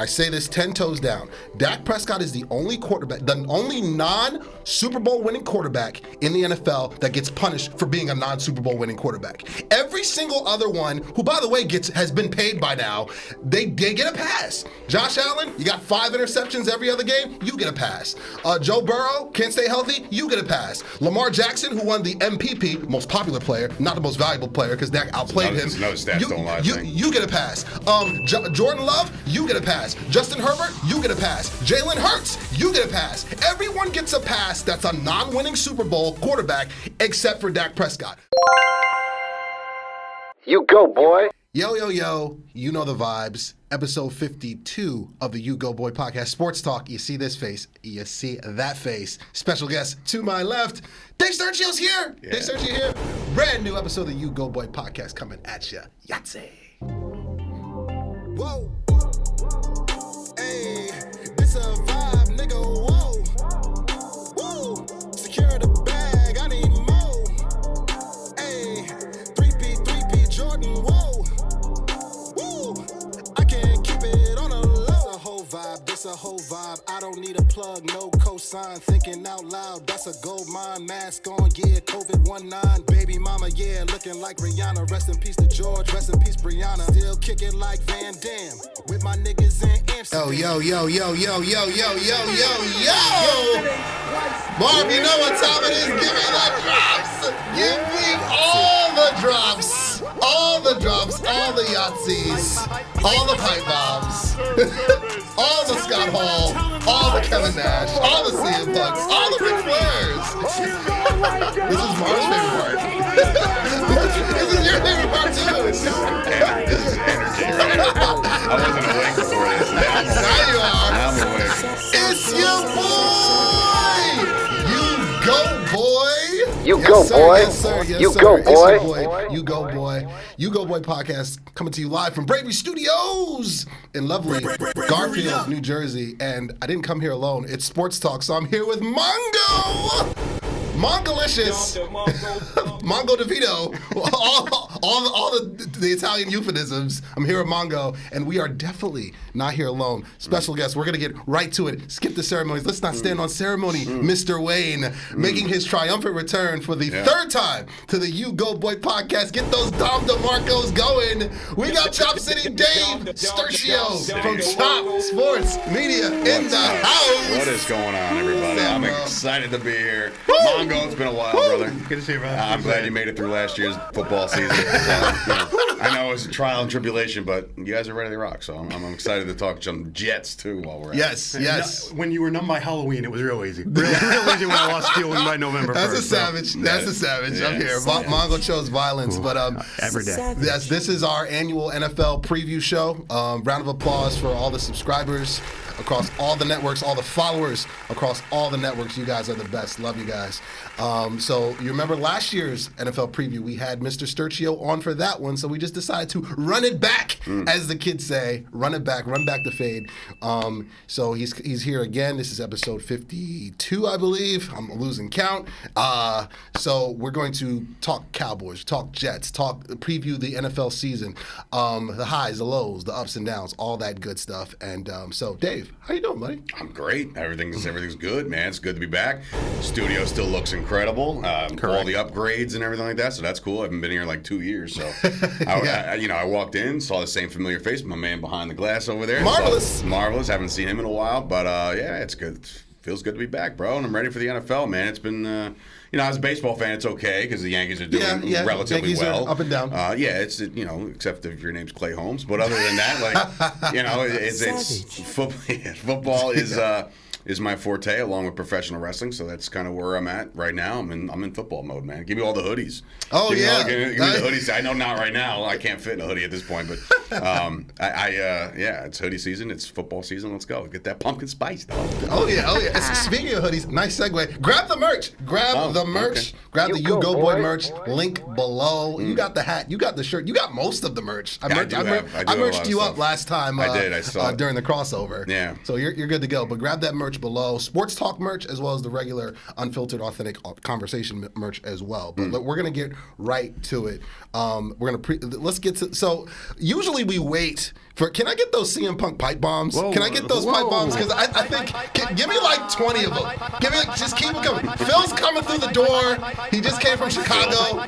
I say this 10 toes down. Dak Prescott is the only quarterback, the only non-Super Bowl winning quarterback in the NFL that gets punished for being a non-Super Bowl winning quarterback. Every single other one, who by the way has been paid by now, they get a pass. Josh Allen, you got 5 interceptions every other game, you get a pass. Joe Burrow, can't stay healthy, you get a pass. Lamar Jackson, who won the MVP, most popular player, not the most valuable player because Dak outplayed him. No stats don't lie. You get a pass. Jordan Love, you get a pass. Justin Herbert, you get a pass. Jalen Hurts, you get a pass. Everyone gets a pass that's a non-winning Super Bowl quarterback except for Dak Prescott. You go, boy. Yo, yo, yo, you know the vibes. Episode 52 of the U-Goboy podcast. Sports Talk. You see this face. You see that face. Special guest to my left, Dave Sturchio's here. Yeah. Dave Sturchio here. Brand new episode of the U-Goboy podcast coming at ya. Yahtzee. Whoa. Hey, this a vibe, nigga, whoa. Woo, secure the bag, I need more. Hey, 3P, Jordan, whoa. Woo, I can't keep it on a low. This a whole vibe, I don't need a plug, no cosign. Thinking out loud, that's a gold mine. Mask on, yeah, COVID-19. Baby mama, yeah, looking like Rihanna. Rest in peace to George, rest in peace Brianna. Still kicking like Van Damme, with my niggas in Amsterdam. Yo. Marvin, you know what time it is. Give me the drops. Give me all the drops. All the drops, all the Yahtzees, all the pipe bombs, all the Scott Hall, all the Kevin Nash, all the CM Punks, all the Ric Flairs. This is Marv's favorite part. This is your favorite part too. This is energy, right? I wasn't awake before this. Now you are. Now I'm awake. It's your boy! U-Goboy! You go, boy. Yes, sir. You go, It's boy. your boy. U-Goboy. U-Goboy podcast coming to you live from Bravery Studios in lovely Garfield, New Jersey. And I didn't come here alone. It's Sports Talk, so I'm here with Mongo. Mongolicious, Mongo DeVito, all the Italian euphemisms. I'm here with Mongo, and we are definitely not here alone. Special guest, we're going to get right to it. Skip the ceremonies. Let's not stand on ceremony. Mr. Wayne making his triumphant return for the third time to the U-Goboy podcast. Get those Dom DeMarcos going. We got Chop City Dave Sturchio from Chop Sports Media in the house. What is going on, everybody? I'm excited to be here. Mongo, it's been a while, brother. Good to see you, brother. I'm glad you made it through last year's football season. So, I know it was a trial and tribulation, but you guys are ready to rock. So I'm excited to talk some Jets too while we're at it. Yes. When you were numb by Halloween, it was real easy. Real easy when I lost stealing by November 1st. That's a savage. That's a savage. I'm here. Mongo chose violence, but every day. Yes, this is our annual NFL preview show. Round of applause for all the subscribers across all the networks, all the followers across all the networks. You guys are the best. Love you guys. So you remember last year's NFL preview, we had Mr. Sturchio on for that one, so we just decided to run it back, as the kids say. Run it back, run back the fade. So he's here again. This is episode 52, I believe. I'm losing count. So we're going to talk Cowboys, talk Jets, preview the NFL season, the highs, the lows, the ups and downs, all that good stuff. And so Dave, how you doing, buddy? I'm great. Everything's good, man. It's good to be back. Studio still looks incredible. All the upgrades and everything like that. So that's cool. I haven't been here in like 2 years. So I walked in, saw the same familiar face, my man behind the glass over there. Marvelous. Haven't seen him in a while, but yeah, it's good. Feels good to be back, bro. And I'm ready for the NFL, man. It's been. As a baseball fan, it's okay because the Yankees are doing relatively Yankees well. Are up and down. It's except if your name's Clay Holmes. But other than that, it's football is my forte along with professional wrestling. So that's kind of where I'm at right now. I'm in football mode, man. Give me all the hoodies. Oh, give me yeah. Give me the hoodies. I know not right now. I can't fit in a hoodie at this point, but it's hoodie season. It's football season. Let's go. Get that pumpkin spice, dog. Oh yeah. Speaking of hoodies, nice segue. Grab the merch. Grab the merch. Okay. Grab the U-Goboy merch. Link below. You got the hat. You got the shirt. You got most of the merch. I merched you up last time. I did. I saw it during the crossover. Yeah. So you're good to go. But grab that merch below. Sports Talk merch as well as the regular Unfiltered, Authentic Conversation merch as well. But we're gonna get right to it. Let's get to. So usually we wait Can I get those CM Punk pipe bombs? Whoa, can I get those pipe bombs? Because I think, give me like 20 of them. Just keep them coming. Phil's coming through the door. He just came from Chicago.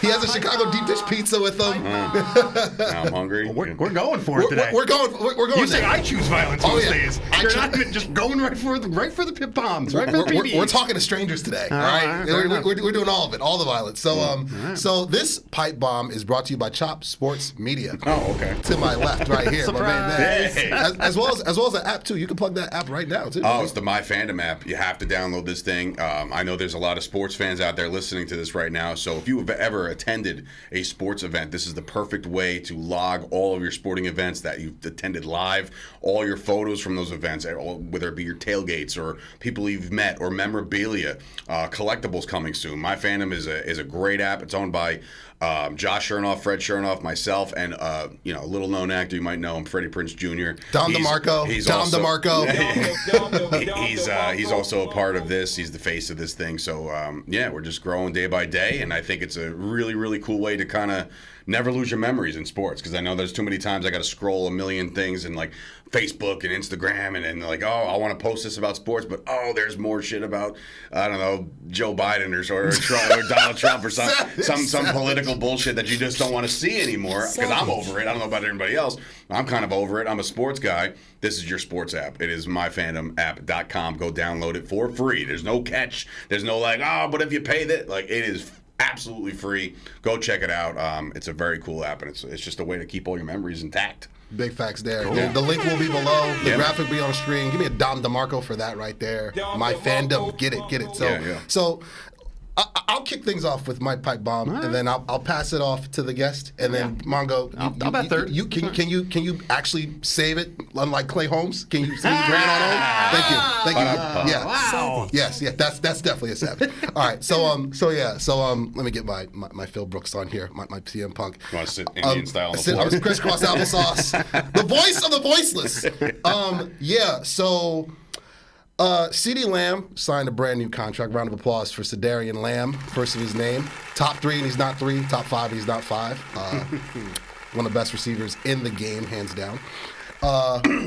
He has a Chicago deep dish pizza with him. Now I'm hungry. We're going for it today. We're going. You say I choose violence most days. You're not not just going right for the pip bombs. Right for the PBs. We're talking to strangers today. All right, we're doing all of it, all the violence. So so this pipe bomb is brought to you by Chop Sports Media. Oh, okay. To my left, right here, my main man. Hey. As well as an app too. You can plug that app right now too. Oh, it's the My Fandom app. You have to download this thing. I know there's a lot of sports fans out there listening to this right now. So if you have ever attended a sports event, this is the perfect way to log all of your sporting events that you've attended live, all your photos from those events, whether it be your tailgates or people you've met or memorabilia, collectibles coming soon. My Fandom is a great app. It's owned by Josh Chernoff, Fred Chernoff, myself, and a little known actor you might know him, Freddie Prinze Jr. Dom DeMarco. He's also a part of this. He's the face of this thing. So we're just growing day by day, and I think it's a really, really cool way to kind of never lose your memories in sports, because I know there's too many times I got to scroll a million things and like Facebook and Instagram and like, oh, I want to post this about sports, but there's more shit about, I don't know, Joe Biden or Trump, or Donald Trump or some political bullshit that you just don't want to see anymore, because I'm over it. I don't know about everybody else. I'm kind of over it. I'm a sports guy. This is your sports app. It is myfandomapp.com. Go download it for free. There's no catch. There's no like, but if you pay that, like, it is absolutely free. Go check it out. It's a very cool app, and it's just a way to keep all your memories intact. Big facts there. Cool. The link will be below. The graphic will be on the screen. Give me a Dom DeMarco for that right there. My Fandom. Get it. So I'll kick things off with my pipe bomb, and then I'll pass it off to the guest, and then Mongo. I'll bet third. Can you actually save it? Unlike Clay Holmes, can you grant on home? Thank you. Yeah. Wow. Yes. That's definitely a savage. All right. So let me get my Phil Brooks on here. My CM Punk. You want to sit Indian style on the floor? I was crisscross applesauce. The voice of the voiceless. So. CeeDee Lamb signed a brand new contract. Round of applause for Cedarian Lamb, first of his name. Top 3 and he's not 3. Top 5 and he's not 5. One of the best receivers in the game, hands down.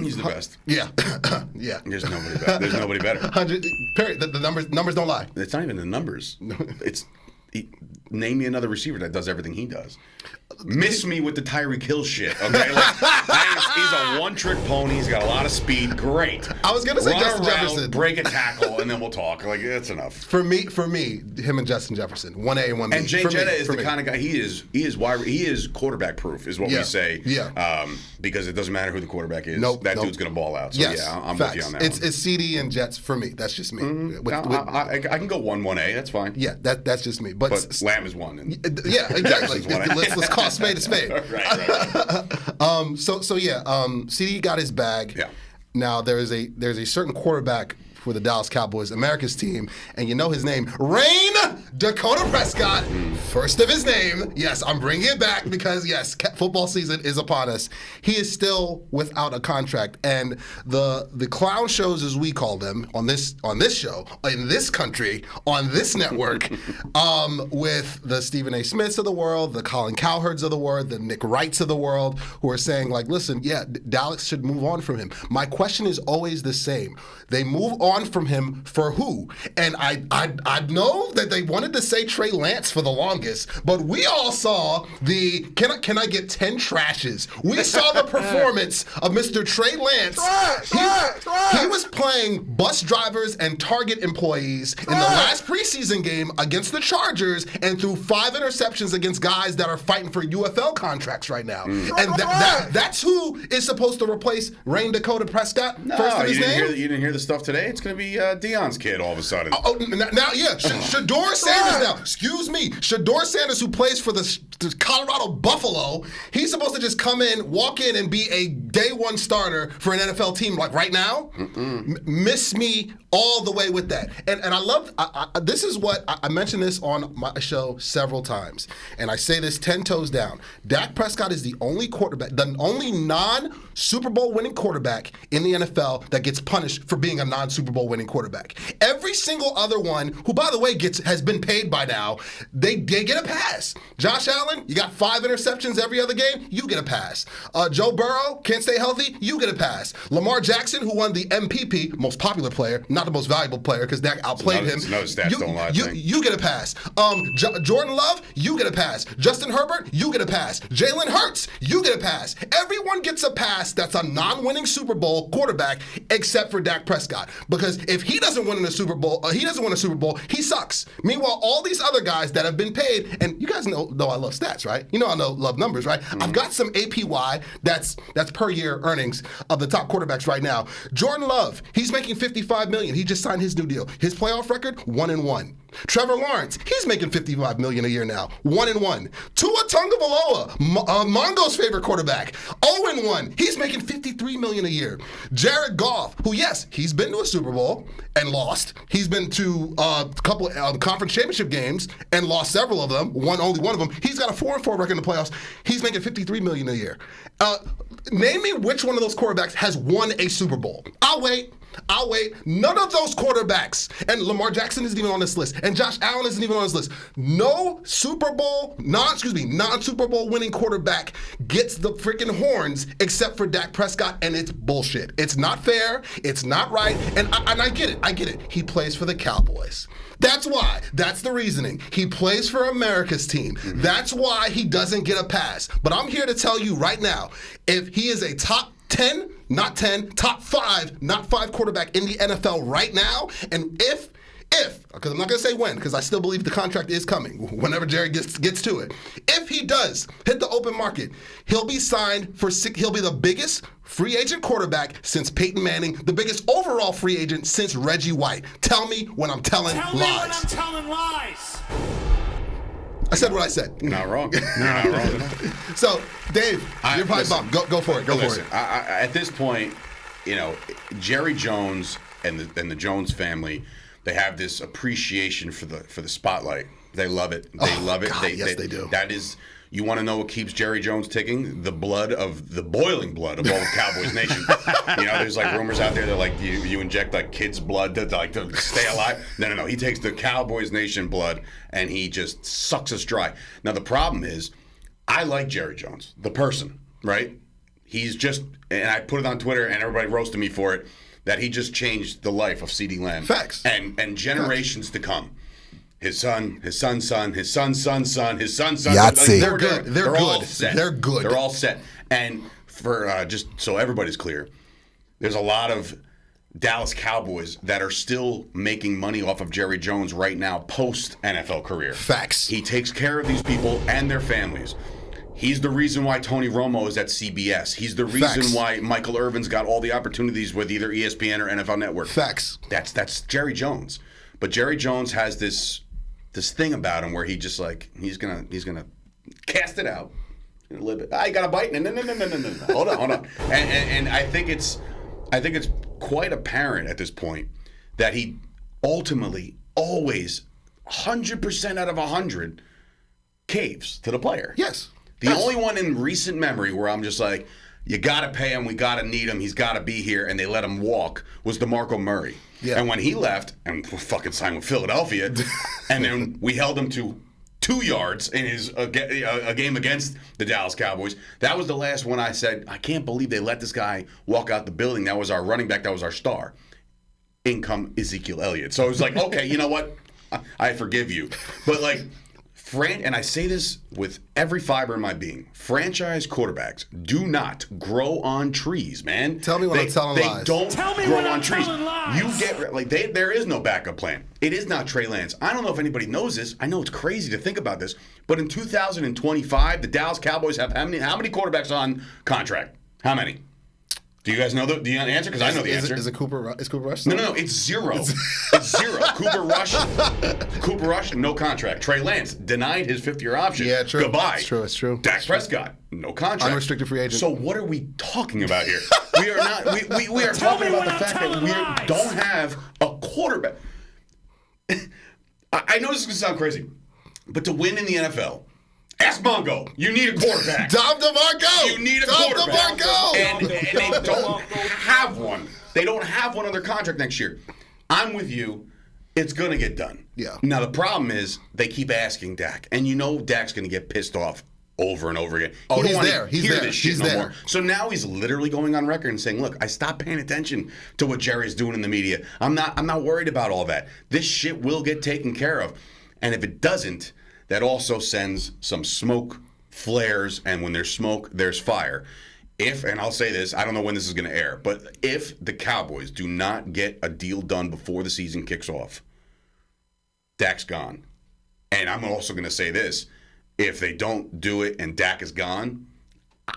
He's the best. Yeah. Yeah. There's nobody better. There's nobody better. 100. Period. The numbers don't lie. It's not even the numbers. Name me another receiver that does everything he does. Miss me with the Tyreek Hill shit, okay? He's a one-trick pony. He's got a lot of speed. Great. I was gonna say Run Justin around, Jefferson. Break a tackle, and then we'll talk. Like, that's enough. For me, him and Justin Jefferson, 1A and 1B. And Jay Jetta is the kind of guy. He is quarterback proof, is what we say. Yeah. Because it doesn't matter who the quarterback is. Nope. Dude's gonna ball out. So I'm facts. with you on that. It's CeeDee and Jets for me. That's just me. I can go 1A. That's fine. Yeah, that's just me. But Lamb is one. Yeah, exactly. Let's call a spade a spade. Right. CeeDee got his bag. Yeah. Now there's a certain quarterback for the Dallas Cowboys, America's team, and you know his name, Rain Dakota Prescott, first of his name. Yes, I'm bringing it back because yes, football season is upon us. He is still without a contract, and the clown shows, as we call them, on this show, in this country, on this network, with the Stephen A. Smiths of the world, the Colin Cowherds of the world, the Nick Wrights of the world, who are saying like, listen, Dallas should move on from him. My question is always the same. They move on from him for who? And I know that they wanted to say Trey Lance for the longest, but we all saw the can I get 10 trashes? We saw the performance of Mr. Trey Lance. He was playing bus drivers and Target employees in the last preseason game against the Chargers and threw 5 interceptions against guys that are fighting for UFL contracts right now. And that's who is supposed to replace Rain Dakota Prescott, first of his name? You didn't hear the stuff today? It's going to be Deion's kid all of a sudden. Shador Sanders now. Excuse me. Shador Sanders, who plays for the Colorado Buffalo, he's supposed to just come in, walk in, and be a day one starter for an NFL team like right now? Miss me all the way with that. And I love, this is what, I mentioned this on my show several times, and I say this 10 toes down. Dak Prescott is the only quarterback, the only non-Super Bowl winning quarterback in the NFL that gets punished for being a non-Super Bowl winning quarterback. Every single other one, who by the way has been been paid by now, they get a pass. Josh Allen, you got 5 interceptions every other game, you get a pass. Joe Burrow can't stay healthy, you get a pass. Lamar Jackson, who won the MPP, most popular player, not the most valuable player because Dak outplayed him. Another stats don't lie thing. You get a pass. Jordan Love, you get a pass. Justin Herbert, you get a pass. Jalen Hurts, you get a pass. Everyone gets a pass that's a non-winning Super Bowl quarterback except for Dak Prescott. Because if he doesn't win a Super Bowl, he sucks. Meanwhile, all these other guys that have been paid, and you guys know I love stats, right? You know I love numbers, right? I've got some APY that's per year earnings of the top quarterbacks right now. Jordan Love, he's making $55 million. He just signed his new deal. His playoff record, 1-1. Trevor Lawrence, he's making $55 million a year now, 1-1. Tua Tagovailoa, Mongo's favorite quarterback, 0-1. He's making $53 million a year. Jared Goff, who yes, he's been to a Super Bowl and lost. He's been to a couple conference championship games and lost several of them. Only one of them. He's got a 4-4 record in the playoffs. He's making $53 million a year. Name me which one of those quarterbacks has won a Super Bowl. I'll wait. None of those quarterbacks, and Lamar Jackson isn't even on this list, and Josh Allen isn't even on this list. No non-Super Bowl winning quarterback gets the freaking horns except for Dak Prescott, and it's bullshit. It's not fair. It's not right. And I get it. He plays for the Cowboys. That's why. That's the reasoning. He plays for America's team. That's why he doesn't get a pass. But I'm here to tell you right now, if he is a top 10, not 10, top 5, not 5 quarterback in the NFL right now, and if, because I'm not going to say when, because I still believe the contract is coming, whenever Jerry gets to it. If he does hit the open market, he'll be signed he'll be the biggest free agent quarterback since Peyton Manning, the biggest overall free agent since Reggie White. Tell me when I'm telling lies. I said what I said. You're not wrong. Not wrong. So, Dave, you're probably bummed. Go for it. Go for it. At this point, Jerry Jones and the Jones family, they have this appreciation for the spotlight. They love it. They love it. God, yes, they do. That is. You want to know what keeps Jerry Jones ticking? The boiling blood of all of Cowboys Nation. There's like rumors out there that like you inject like kids' blood to stay alive. No. He takes the Cowboys Nation blood and he just sucks us dry. Now the problem is, I like Jerry Jones, the person, right? He's just, and I put it on Twitter and everybody roasted me for it, that he just changed the life of CeeDee Lamb. Facts. And generations to come. His son, his son's son, his son's son's son, his son's son. Yahtzee. They're good. They're all good. set. They're good. They're all set. And for just so everybody's clear, there's a lot of Dallas Cowboys that are still making money off of Jerry Jones right now post NFL career. Facts. He takes care of these people and their families. He's the reason why Tony Romo is at CBS. He's the reason why Michael Irvin's got all the opportunities with either ESPN or NFL Network. Facts. That's Jerry Jones. But Jerry Jones has this thing about him where he just like he's gonna cast it out a little bit. I got a bite. No. Hold on. And I think it's quite apparent at this point that he ultimately always 100% out of 100 caves to the player. Yes. The only one in recent memory where I'm just like, you got to pay him, we got to need him, he's got to be here, and they let him walk, was DeMarco Murray. Yeah. And when he left, and we fucking signed with Philadelphia, and then we held him to 2 yards in his a game against the Dallas Cowboys, that was the last one I said, I can't believe they let this guy walk out the building. That was our running back, that was our star. In come Ezekiel Elliott. So it was like, okay, you know what? I forgive you. But like, and I say this with every fiber in my being, franchise quarterbacks do not grow on trees, man. Tell me when I'm telling lies. They don't grow on trees. You get like there is no backup plan. It is not Trey Lance. I don't know if anybody knows this. I know it's crazy to think about this, but in 2025, the Dallas Cowboys have how many quarterbacks on contract? How many? Do you guys know do you answer? Because I know the answer. Is Cooper Rush? No. It's zero. It's zero. Cooper Rush, no contract. Trey Lance denied his 5th-year option. Yeah, true. Goodbye. It's true. Dak Prescott, no contract. Unrestricted free agent. So what are we talking about here? We are not. We are talking about the fact that we don't have a quarterback. I know this is going to sound crazy, but to win in the NFL. Ask Mongo. You need a quarterback. Dom DeMarco. You need a quarterback. And they don't have one. They don't have one on their contract next year. I'm with you. It's going to get done. Yeah. Now, the problem is they keep asking Dak, and you know Dak's going to get pissed off over and over again. Oh, He don't he's wanna there. He's hear there. this shit He's no there. more. So now he's literally going on record and saying, look, I stopped paying attention to what Jerry's doing in the media. I'm not worried about all that. This shit will get taken care of. And if it doesn't, that also sends some smoke flares, and when there's smoke, there's fire. If, and I'll say this, I don't know when this is going to air, but if the Cowboys do not get a deal done before the season kicks off, Dak's gone. And I'm also going to say this, if they don't do it and Dak is gone,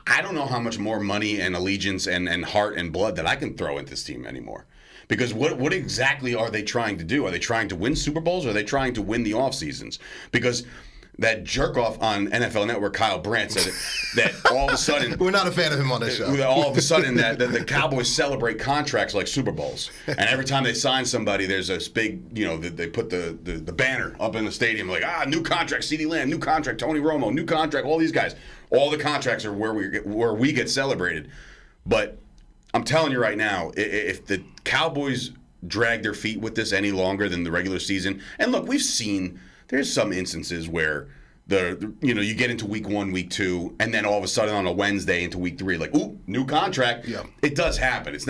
I don't know how much more money and allegiance and heart and blood that I can throw into this team anymore. Because what exactly are they trying to do? Are they trying to win Super Bowls, or are they trying to win the off seasons? Because that jerk off on NFL Network, Kyle Brandt, said that all of a sudden We're not a fan of him on this show. all of a sudden that the Cowboys celebrate contracts like Super Bowls, and every time they sign somebody, there's this big, they put the banner up in the stadium like, new contract, CeeDee Lamb, new contract, Tony Romo, new contract, all these guys. All the contracts are where we get celebrated. But I'm telling you right now, if the Cowboys drag their feet with this any longer than the regular season, and look, we've seen there's some instances where you get into week 1, week 2, and then all of a sudden on a Wednesday into week 3, like, ooh, new contract. Yeah. It does happen. It's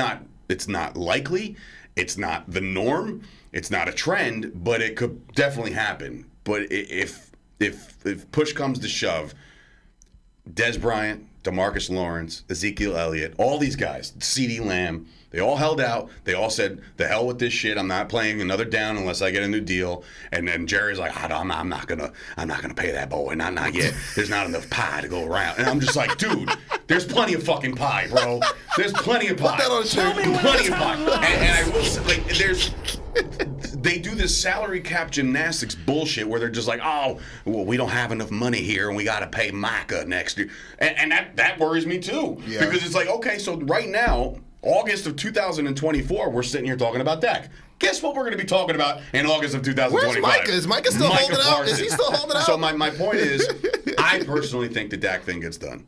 not likely. It's not the norm. It's not a trend, but it could definitely happen. But if push comes to shove, Des Bryant, DeMarcus Lawrence, Ezekiel Elliott, all these guys, CeeDee Lamb, they all held out. They all said, the hell with this shit. I'm not playing another down unless I get a new deal. And then Jerry's like, I'm not gonna pay that boy. Not yet. There's not enough pie to go around. And I'm just like, dude, there's plenty of fucking pie, bro. There's plenty of pie. Put that on a shirt. Plenty of pie. And I will say, they do this salary cap gymnastics bullshit where they're just like, oh, well, we don't have enough money here and we got to pay Micah next year. And that worries me too. Yeah. Because it's like, okay, so right now, August of 2024, we're sitting here talking about Dak. Guess what we're going to be talking about in August of 2025? Where's Micah? Is Micah still holding out? Is he still holding out? So my point is, I personally think the Dak thing gets done.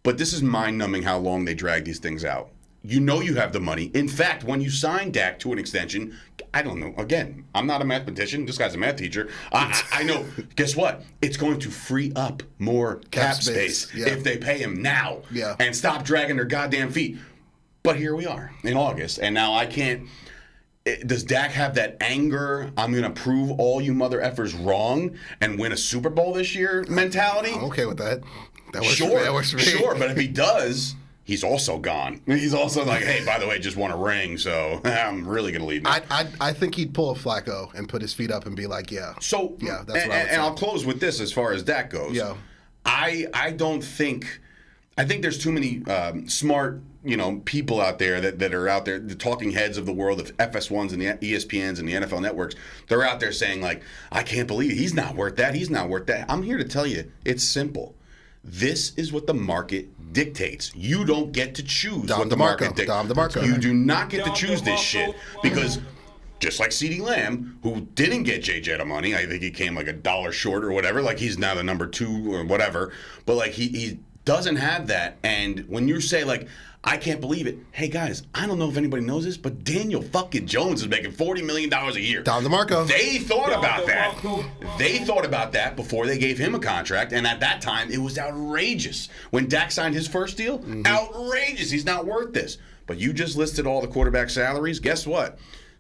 But this is mind-numbing how long they drag these things out. You know you have the money. In fact, when you sign Dak to an extension, I don't know. Again, I'm not a mathematician. This guy's a math teacher. I know. Guess what? It's going to free up more cap space if they pay him now and stop dragging their goddamn feet. But here we are in August, and now I can't. Does Dak have that anger, I'm going to prove all you mother effers wrong and win a Super Bowl this year mentality? I'm okay with that. That works Sure, for me. That works for me. Sure, but if he does, he's also gone. He's also like, hey, by the way, just won a ring, so I'm really going to leave now. I think he'd pull a Flacco and put his feet up and be like, So, that's what I would say. And I'll close with this as far as Dak goes. Yeah. I think there's too many smart, people out there that are out there, the talking heads of the world, the FS1s and the ESPNs and the NFL networks. They're out there saying like, I can't believe it. He's not worth that. He's not worth that. I'm here to tell you, it's simple. This is what the market dictates. You don't get to choose what the market dictates. You do not get to choose this shit because just like CeeDee Lamb, who didn't get J. Jetta money, I think he came like $1 short or whatever. Like he's now the number 2 or whatever. But like he doesn't have that. And when you say like, I can't believe it. Hey guys, I don't know if anybody knows this, but Daniel fucking Jones is making $40 million a year. Don DeMarco. They thought about that. They thought about that before they gave him a contract, and at that time it was outrageous. When Dak signed his first deal, outrageous. He's not worth this. But you just listed all the quarterback salaries. Guess what?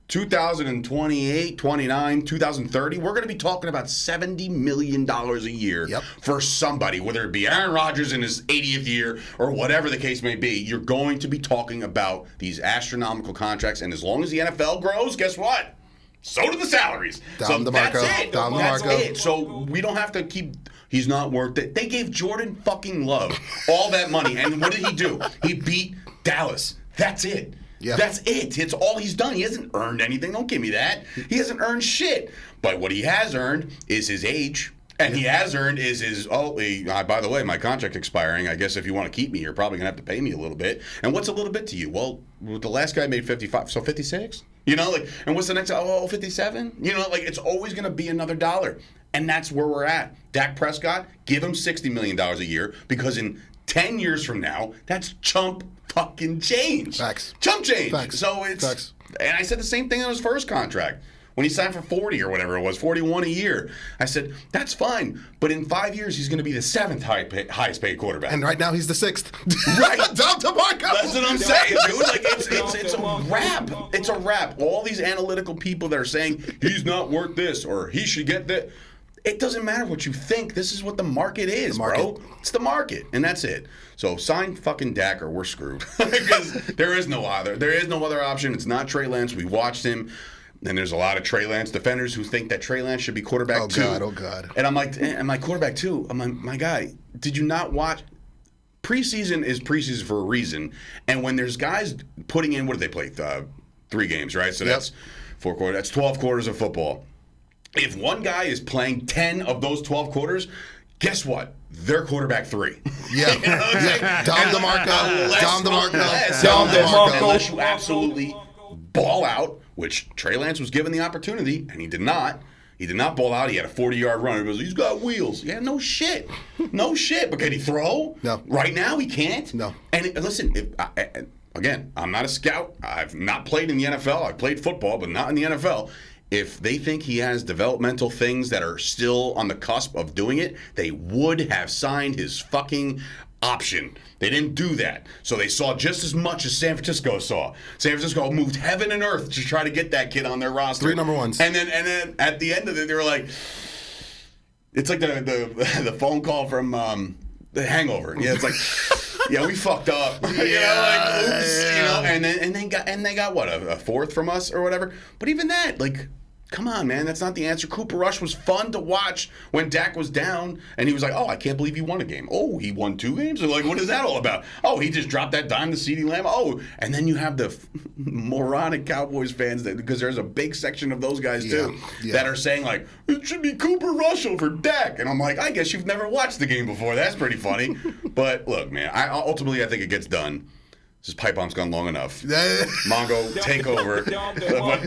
2028, 29, 2030, we're going to be talking about $70 million a year for somebody, whether it be Aaron Rodgers in his 80th year or whatever the case may be. You're going to be talking about these astronomical contracts, and as long as the NFL grows, guess what? So do the salaries. That's it. So we don't have to keep. He's not worth it. They gave Jordan fucking Love all that money, and what did he do? He beat Dallas. That's it. Yeah. That's it. It's all he's done. He hasn't earned anything. Don't give me that. He hasn't earned shit. But what he has earned is his age. And he has earned is his, by the way, my contract expiring. I guess if you want to keep me, you're probably going to have to pay me a little bit. And what's a little bit to you? Well, the last guy made 55, so 56? And what's the next? 57? It's always going to be another dollar. And that's where we're at. Dak Prescott, give him $60 million a year because in 10 years from now, that's chump fucking change. Facts. Chump change. Facts. So it's, Facts. And I said the same thing on his first contract. when he signed for 40 or whatever it was, 41 a year. I said, that's fine, but in 5 years he's going to be the 7th highest paid quarterback. And right now he's the 6th. Right. Down to Marco. That's what I'm saying, dude. Like it's a wrap. It's a wrap. All these analytical people that are saying he's not worth this or he should get that. It doesn't matter what you think. This is what the market is, bro. It's the market, and that's it. So sign fucking Dak or we're screwed. Because there is no other option. It's not Trey Lance. We watched him. And there's a lot of Trey Lance defenders who think that Trey Lance should be quarterback 2. Oh, God. And I'm like, quarterback 2? I'm like, my guy, did you not watch? Preseason is preseason for a reason. And when there's guys putting in, what do they play? 3 games, right? So that's 4 quarters. That's 12 quarters of football. If one guy is playing 10 of those 12 quarters, guess what? They're quarterback 3. Yeah. You know what I'm saying? Dom DeMarco. Unless you absolutely ball out, which Trey Lance was given the opportunity, and he did not. He did not ball out. He had a 40-yard run. He goes, he's got wheels. Yeah, no shit. No shit. But can he throw? No. Right now, he can't. No. And listen, again, I'm not a scout. I've not played in the NFL. I've played football, but not in the NFL. If they think he has developmental things that are still on the cusp of doing it, they would have signed his fucking option. They didn't do that. So they saw just as much as San Francisco saw. San Francisco moved heaven and earth to try to get that kid on their roster. 3 number ones. And then at the end of it, they were like, it's like the phone call from The Hangover. Yeah, it's like, yeah, we fucked up. Like, oops. And they got what, a 4th from us or whatever. But even that, like, come on, man, that's not the answer. Cooper Rush was fun to watch when Dak was down, and he was like, oh, I can't believe he won a game. Oh, he won 2 games? Or like, what is that all about? Oh, he just dropped that dime to CeeDee Lamb? Oh, and then you have the moronic Cowboys fans, because there's a big section of those guys, too, that are saying, like, it should be Cooper Rush over Dak. And I'm like, I guess you've never watched the game before. That's pretty funny. But, look, man, ultimately I think it gets done. This pipe bomb's gone long enough. Mongo, take over. But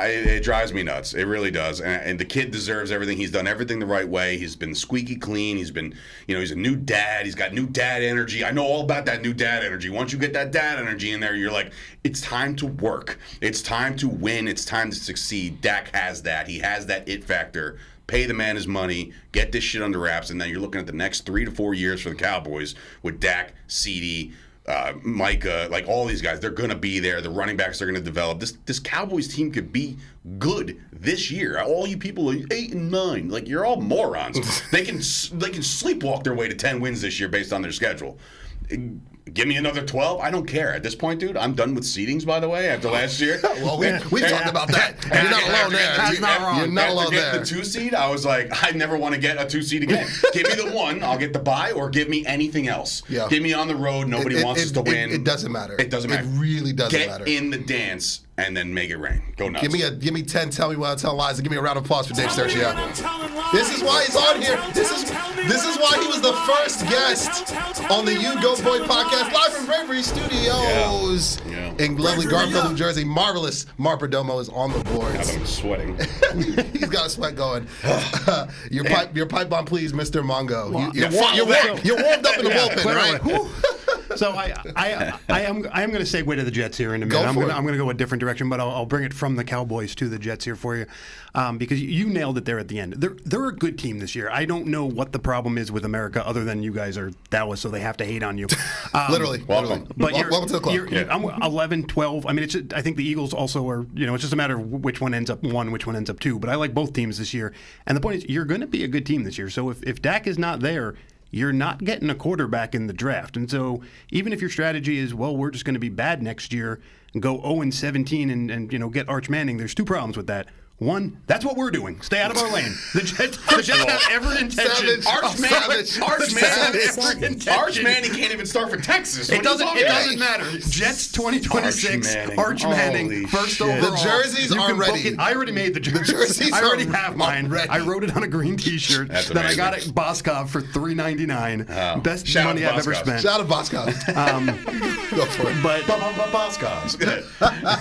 it drives me nuts. It really does. And the kid deserves everything. He's done everything the right way. He's been squeaky clean. He's been, he's a new dad. He's got new dad energy. I know all about that new dad energy. Once you get that dad energy in there, you're like, it's time to work. It's time to win. It's time to succeed. Dak has that. He has that it factor. Pay the man his money, get this shit under wraps, and then you're looking at the next 3 to 4 years for the Cowboys with Dak, CeeDee, Micah, like all these guys. They're going to be there. The running backs are going to develop. This Cowboys team could be good this year. All you people are 8 and 9, like you're all morons. They can sleepwalk their way to 10 wins this year based on their schedule. Give me another 12. I don't care. At this point, dude, I'm done with seedings, by the way, after last year. Well, we talked about that. And you're not alone there. That's not wrong. You're not alone there. The 2 seed, I was like, I never want to get a 2 seed again. Give me the 1, I'll get the bye, or give me anything else. Yeah. Give me on the road, nobody wants us to win. It doesn't matter. It doesn't matter. It really doesn't matter. Get in the dance and then make it rain. Go nuts. Give me 10, tell me what I'm telling lies, and give me a round of applause for Dave Sturchio. This is why he's on here. This is why he was the first guest on the U-Goboy podcast, live from Bravery Studios in lovely Garfield, New Jersey. Marvelous Perdomo is on the boards. I'm sweating. He's got a sweat going. Your pipe bomb, please, Mr. Mongo. Well, You're warmed up in the bullpen, right? So I am going to segue to the Jets here in a minute. I'm going to go a different direction, but I'll bring it from the Cowboys to the Jets here for you, because you nailed it there at the end. They're a good team this year. I don't know what the problem is with America, other than you guys are Dallas, so they have to hate on you. Literally. Welcome. But welcome to the club. I'm 11, 12. I mean, I think the Eagles also are. It's just a matter of which one ends up 1, which one ends up 2. But I like both teams this year. And the point is, you're going to be a good team this year. So if Dak is not there, you're not getting a quarterback in the draft. And so even if your strategy is, well, we're just going to be bad next year and go 0-17 and get Arch Manning, there's 2 problems with that. 1, that's what we're doing. Stay out of our lane. The Jets have every intention. Arch Manning can't even start for Texas. It doesn't matter. Jets 2026. Arch Manning first overall. The jerseys are ready. I already made the jerseys. The jerseys I already have mine. Ready. I wrote it on a green T-shirt that I got at Boskov for $3.99. Best Shout money I've ever spent. Shout out to Boskov. Go for it. But Boscovs.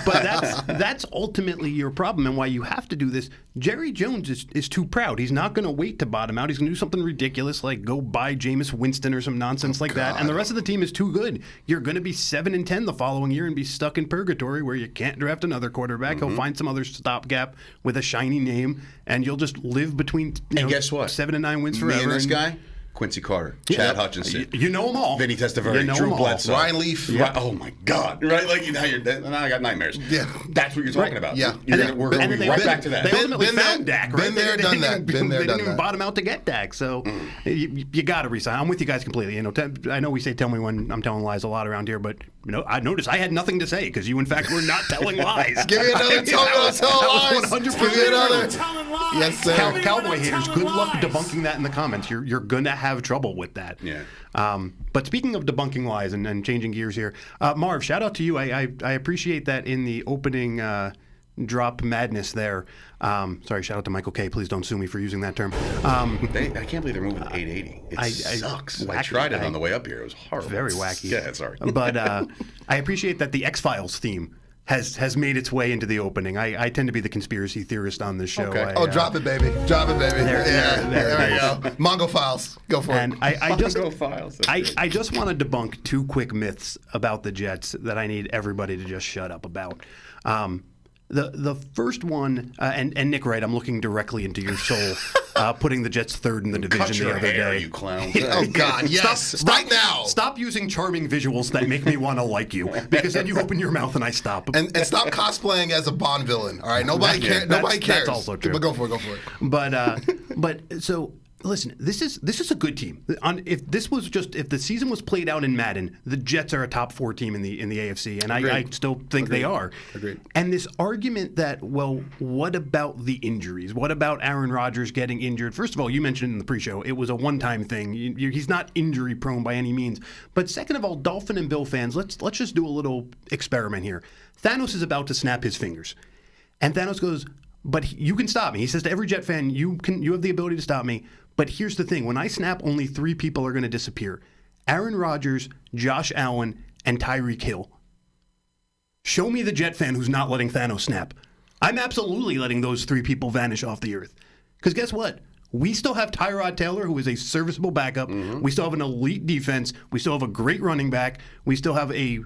but that's ultimately your problem, and why you have to do this. Jerry Jones is too proud. He's not going to wait to bottom out. He's going to do something ridiculous like go buy Jameis Winston or some nonsense like that. And the rest of the team is too good. You're going to be 7-10 the following year and be stuck in purgatory where you can't draft another quarterback. He'll find some other stopgap with a shiny name, and you'll just live between guess what? 7 and 9 wins forever. Me and this guy, Quincy Carter, Chad Hutchinson. You know them all. Vinny Testaverde, Drew Bledsoe. Ryan Leaf. Right, oh, my God. Right? Like, now I got nightmares. Yeah. That's what you're talking about. Yeah. We're going to be right back to that. They ultimately found Dak, right? Been there, done that. They didn't even bottom out to get Dak. So you got to resign. I'm with you guys completely. I know we say tell me when I'm telling lies a lot around here, but I noticed I had nothing to say because you, in fact, were not telling lies. Give me another tell lies. 100%. Give me another. Yes, sir. Cowboy haters, good luck debunking that in the comments. You're going to have trouble with that. Yeah. But speaking of debunking lies and changing gears here, Marv, shout out to you. I appreciate that in the opening drop madness there. Sorry, shout out to Michael K. Please don't sue me for using that term. I can't believe they're moving to 880. It sucks. I tried it on the way up here. It was horrible. Very wacky. Yeah, sorry. But I appreciate that the X-Files theme has made its way into the opening. I tend to be the conspiracy theorist on this show. Okay. Drop it, baby. Drop it, baby. There we go. Mongo Files. Go for and it. I just Mongo Files. I just want to debunk 2 quick myths about the Jets that I need everybody to just shut up about. The first one, and Nick Wright, I'm looking directly into your soul, putting the Jets third in the division the other day. You clown. Oh, God, yes. Right now. Stop using charming visuals that make me want to like you, because then you open your mouth and I stop. And stop cosplaying as a Bond villain, all right? Nobody cares. Nobody cares. That's also true. But go for it. But so... Listen, this is a good team. If the season was played out in Madden, the Jets are a top 4 team in the AFC, and I still think they are. Agreed. And this argument that, well, what about the injuries? What about Aaron Rodgers getting injured? First of all, you mentioned in the pre-show it was a one-time thing. He's not injury prone by any means. But second of all, Dolphin and Bill fans, let's just do a little experiment here. Thanos is about to snap his fingers, and Thanos goes, "But you can stop me." He says to every Jet fan, "You have the ability to stop me." But here's the thing. When I snap, only 3 people are going to disappear. Aaron Rodgers, Josh Allen, and Tyreek Hill. Show me the Jet fan who's not letting Thanos snap. I'm absolutely letting those 3 people vanish off the earth. Because guess what? We still have Tyrod Taylor, who is a serviceable backup. Mm-hmm. We still have an elite defense. We still have a great running back. We still have a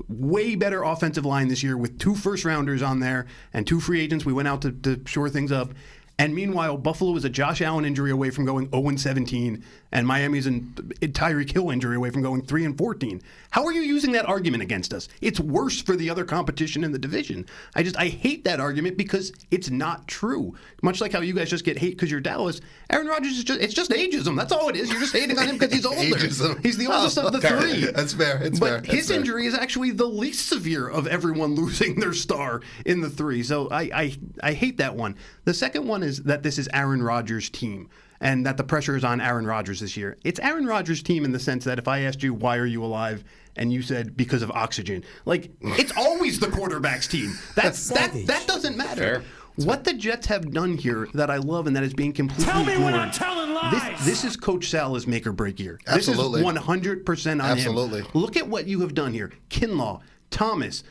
way better offensive line this year with 2 first-rounders on there and 2 free agents. We went out to shore things up. And meanwhile, Buffalo is a Josh Allen injury away from going 0-17, and Miami's a Tyreek Hill injury away from going 3-14. How are you using that argument against us? It's worse for the other competition in the division. I hate that argument because it's not true. Much like how you guys just get hate because you're Dallas. Aaron Rodgers it's just ageism. That's all it is. You're just hating on him because he's older. Ageism. He's the oldest of the 3. That's fair. But his injury is actually the least severe of everyone losing their star in the 3. So I hate that one. The second one is that this is Aaron Rodgers' team and that the pressure is on Aaron Rodgers this year. It's Aaron Rodgers' team in the sense that if I asked you, why are you alive? And you said, because of oxygen. Like, it's always the quarterback's team. That doesn't matter. Fair. What the Jets have done here that I love and that is being completely ignored. Tell me when I'm telling lies. This is Coach Salah's make or break year. Absolutely. This is 100% on Absolutely. him. Look at what you have done here. Kinlaw, Thomas,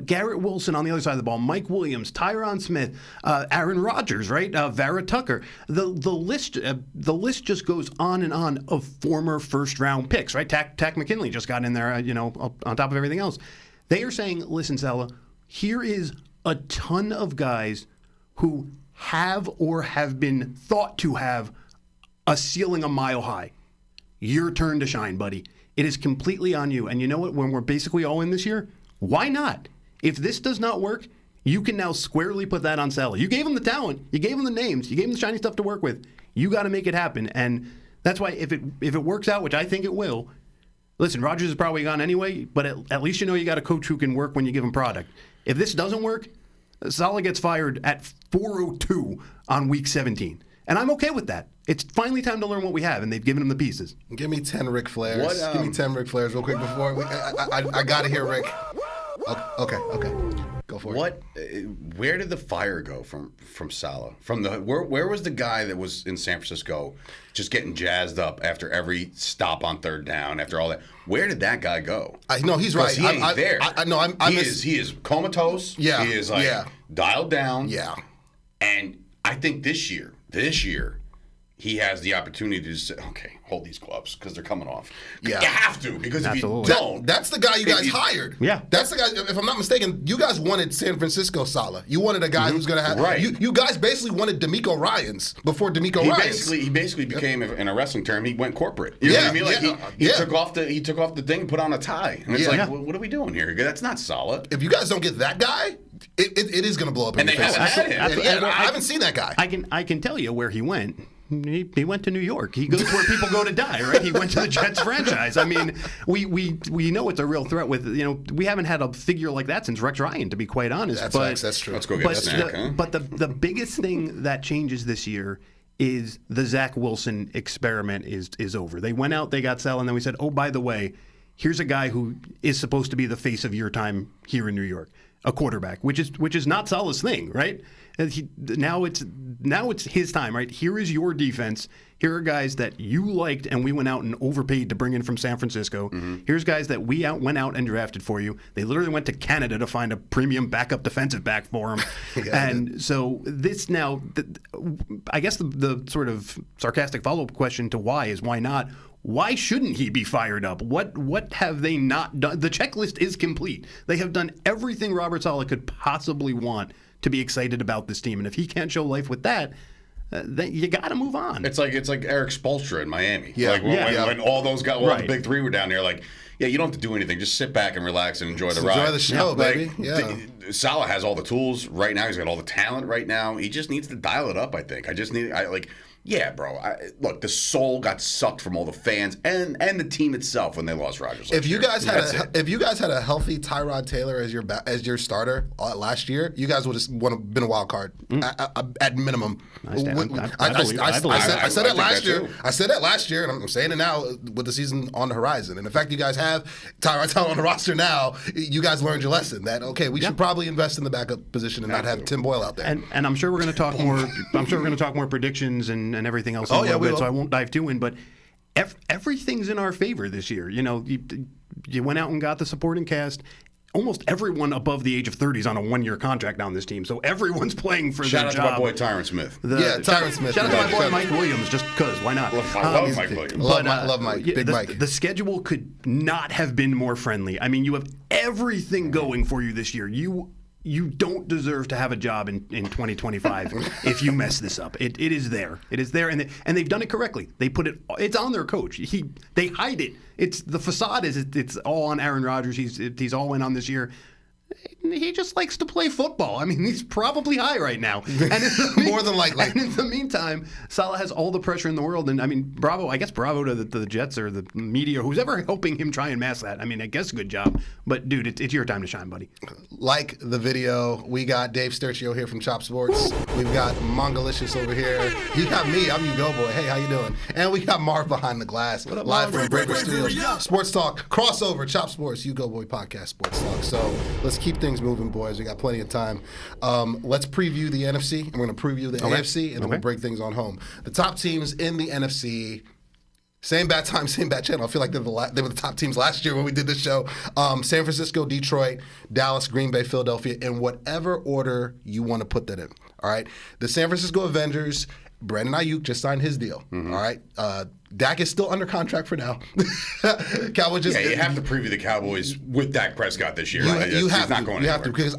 Garrett Wilson on the other side of the ball, Mike Williams, Tyron Smith, Aaron Rodgers, right? Vera Tucker. The list just goes on and on of former first round picks, right? Tack McKinley just got in there, on top of everything else. They are saying, listen, Salah, here is a ton of guys who have or have been thought to have a ceiling a mile high. Your turn to shine, buddy. It is completely on you. And you know what? When we're basically all in this year, why not? If this does not work, you can now squarely put that on Salah. You gave him the talent. You gave him the names. You gave him the shiny stuff to work with. You got to make it happen. And that's why if it works out, which I think it will, listen, Rodgers is probably gone anyway, but at least you got a coach who can work when you give him product. If this doesn't work, Salah gets fired at 4:02 on week 17. And I'm okay with that. It's finally time to learn what we have, and they've given him the pieces. Give me 10 Ric Flairs. Give me 10 Ric Flairs real quick before I got to hear Rick. Okay. Go for it. Where did the fire go from Salah? Where was the guy that was in San Francisco just getting jazzed up after every stop on third down, after all that? Where did that guy go? No, he's right. He ain't there. He is comatose. Yeah. He is dialed down. Yeah. And I think this year, he has the opportunity to say, okay, hold these gloves because they're coming off. Yeah. You have to, because Absolutely. if you don't. That's the guy you guys hired. Yeah. That's the guy, if I'm not mistaken, you guys wanted San Francisco Saleh. You wanted a guy who's going to have. Right. You guys basically wanted D'Amico Ryans before D'Amico Ryans. He basically became, in a wrestling term, he went corporate. You know what I mean? Like he took off the thing, put on a tie. And it's what are we doing here? That's not solid. If you guys don't get that guy, it is going to blow up in your face. And they haven't had him. I haven't seen that guy. I can tell you where he went. He went to New York. He goes where people go to die, right? He went to the Jets franchise. I mean, we know it's a real threat with, we haven't had a figure like that since Rex Ryan, to be quite honest. That's true. Let's go get a snack, huh? But the biggest thing that changes this year is the Zach Wilson experiment is over. They went out, they got Saleh, and then we said, oh, by the way, here's a guy who is supposed to be the face of your time here in New York, a quarterback, which is not Saleh's thing, right? Now it's his time, right? Here is your defense. Here are guys that you liked and we went out and overpaid to bring in from San Francisco. Mm-hmm. Here's guys that we went out and drafted for you. They literally went to Canada to find a premium backup defensive back for him. And so this now, I guess the sort of sarcastic follow-up question to why is why not? Why shouldn't he be fired up? What have they not done? The checklist is complete. They have done everything Robert Saleh could possibly want to be excited about this team. And if he can't show life with that, then you got to move on. It's like Eric Spoelstra in Miami. Yeah. Like when all those guys, the big three were down there, like, yeah, you don't have to do anything. Just sit back and relax and enjoy the ride. Enjoy the show, baby. Yeah. Saleh has all the tools right now. He's got all the talent right now. He just needs to dial it up, I think. Yeah, bro. Look, the soul got sucked from all the fans and the team itself when they lost Rodgers. If you guys had a healthy Tyrod Taylor as your starter last year, you guys would have been a wild card at minimum. I said that last year. I said that last year, and I'm saying it now with the season on the horizon. And the fact you guys have Tyrod Taylor on the roster now, you guys learned your lesson that we should probably invest in the backup position and not have Tim Boyle out there. And I'm sure we're going to talk more. I'm sure we're going to talk more predictions and everything else in a little bit, so I won't dive too in. But everything's in our favor this year. You went out and got the supporting cast. Almost everyone above the age of 30 is on a one-year contract on this team, so everyone's playing for their job. Shout out to my boy Tyron Smith. Tyron Smith. Shout out to my boy Mike Williams, just because. Why not? I love Mike Williams. Love Mike. Big Mike. The schedule could not have been more friendly. I mean, you have everything going for you this year. You don't deserve to have a job in 2025 if you mess this up. It is there. It is there, and they've done it correctly. They put it. It's on their coach. They hide it. It's the facade it's all on Aaron Rodgers. He's all in on this year. He just likes to play football. I mean, he's probably high right now. And More than likely. And in the meantime, Saleh has all the pressure in the world. And, I mean, bravo to the Jets or the media, who's ever helping him try and mask that. I mean, I guess good job. But, dude, it's your time to shine, buddy. Like the video, we got Dave Sturchio here from Chop Sports. We've got Mongolicious over here. You got me. I'm U-Goboy. Hey, how you doing? And we got Marv behind the glass. What up, live Marv? from Bravery Studios. Sports Talk, crossover, Chop Sports, U-Goboy Podcast, Sports Talk. So let's keep things moving, boys. We got plenty of time. Let's preview the NFC, and we're going to preview the AFC, and then we'll break things on home. The top teams in the NFC, same bad time, same bad channel. I feel like they were the top teams last year when we did this show. San Francisco, Detroit, Dallas, Green Bay, Philadelphia, in whatever order you want to put that in. All right? The San Francisco Avengers, Brandon Ayuk just signed his deal. Mm-hmm. All right? Dak is still under contract for now. Cowboys just... Yeah, you have to preview the Cowboys with Dak Prescott this year. You have to, because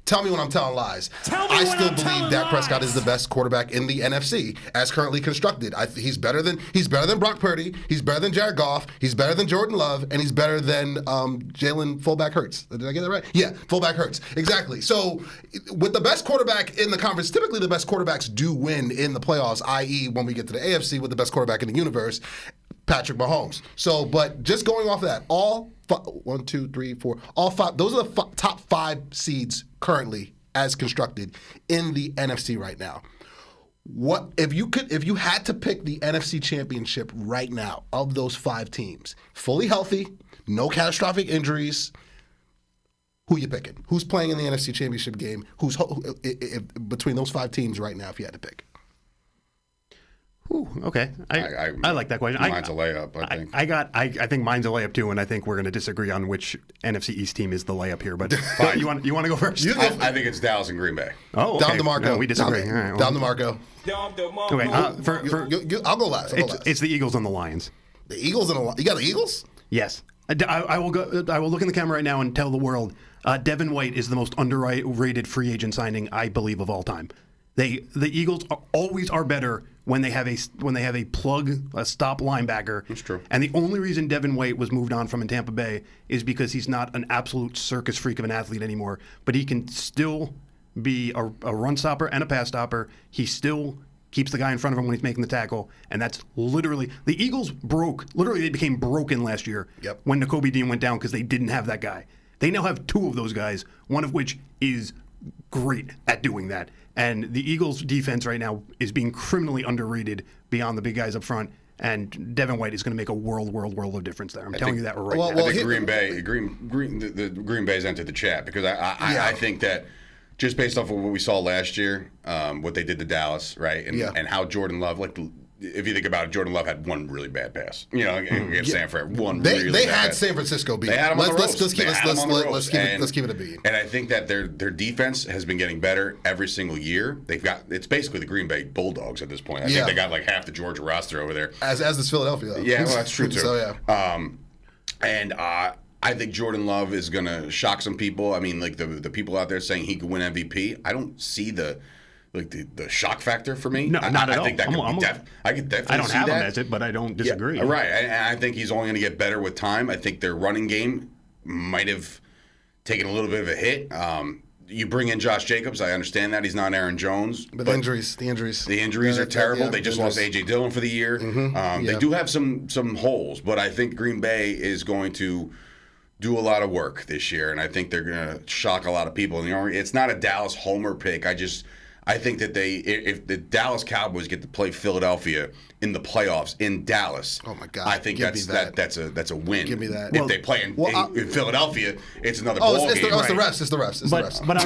tell me when I'm telling lies. I still believe Dak Prescott is the best quarterback in the NFC as currently constructed. He's better than Brock Purdy. He's better than Jared Goff. He's better than Jordan Love, and he's better than Jalen fullback Hurts. Did I get that right? Yeah, fullback Hurts. Exactly. So with the best quarterback in the conference, typically the best quarterbacks do win in the playoffs, i.e. when we get to the AFC with the best quarterback in the universe, Patrick Mahomes. So, but just going off of that, all 1, 2, 3, 4, all five. Those are the top 5 seeds currently as constructed in the NFC right now. What if you had to pick the NFC Championship right now of those 5 teams, fully healthy, no catastrophic injuries? Who you picking? Who's playing in the NFC Championship game? Between those 5 teams right now? If you had to pick. Ooh, okay. I like that question. Mine's a layup, I think. I think mine's a layup too, and I think we're going to disagree on which NFC East team is the layup here. But you want to go first? I think it's Dallas and Green Bay. Oh, okay. Down to Marco. No, we disagree. Down, All right, well. down to Marco. Okay. I'll go last. It's the Eagles and the Lions. The Eagles and the, you got the Eagles? Yes. I will go. I will look in the camera right now and tell the world Devin White is the most underrated free agent signing I believe of all time. The Eagles always are better when they have a stop linebacker. That's true. And the only reason Devin White was moved on from in Tampa Bay is because he's not an absolute circus freak of an athlete anymore, but he can still be a run stopper and a pass stopper. He still keeps the guy in front of him when he's making the tackle, and that's literally the Eagles they became broken last year when Nakobe Dean went down because they didn't have that guy. They now have two of those guys, one of which is great at doing that. And the Eagles' defense right now is being criminally underrated beyond the big guys up front. And Devin White is going to make a world of difference there. I'm telling you that right now. I think the Green Bay's entered the chat because I think that just based off of what we saw last year, what they did to Dallas, right, and how Jordan Love, if you think about it, Jordan Love had one really bad pass. Against San Fran, They had San Francisco beat. They had them on the ropes. Let's keep it a beat. And I think that their defense has been getting better every single year. It's basically the Green Bay Bulldogs at this point. I think they got like half the Georgia roster over there. As does Philadelphia, though. Yeah, well, that's true too. So and I think Jordan Love is going to shock some people. I mean, like the people out there saying he could win MVP. I don't see the shock factor for me. No, not at all. I think that I could definitely I don't see have that. him as it, but I don't disagree. Yeah, right. And I think he's only going to get better with time. I think their running game might have taken a little bit of a hit. You bring in Josh Jacobs. I understand that he's not Aaron Jones. But the injuries are terrible. They just lost A.J. Dillon for the year. They do have some holes, but I think Green Bay is going to do a lot of work this year, and I think they're going to shock a lot of people. And it's not a Dallas homer pick. I think that if the Dallas Cowboys get to play Philadelphia in the playoffs in Dallas, oh my God, I think that's a win. Give me that. If they play in Philadelphia, it's another ball game. It's the refs. It's the refs. But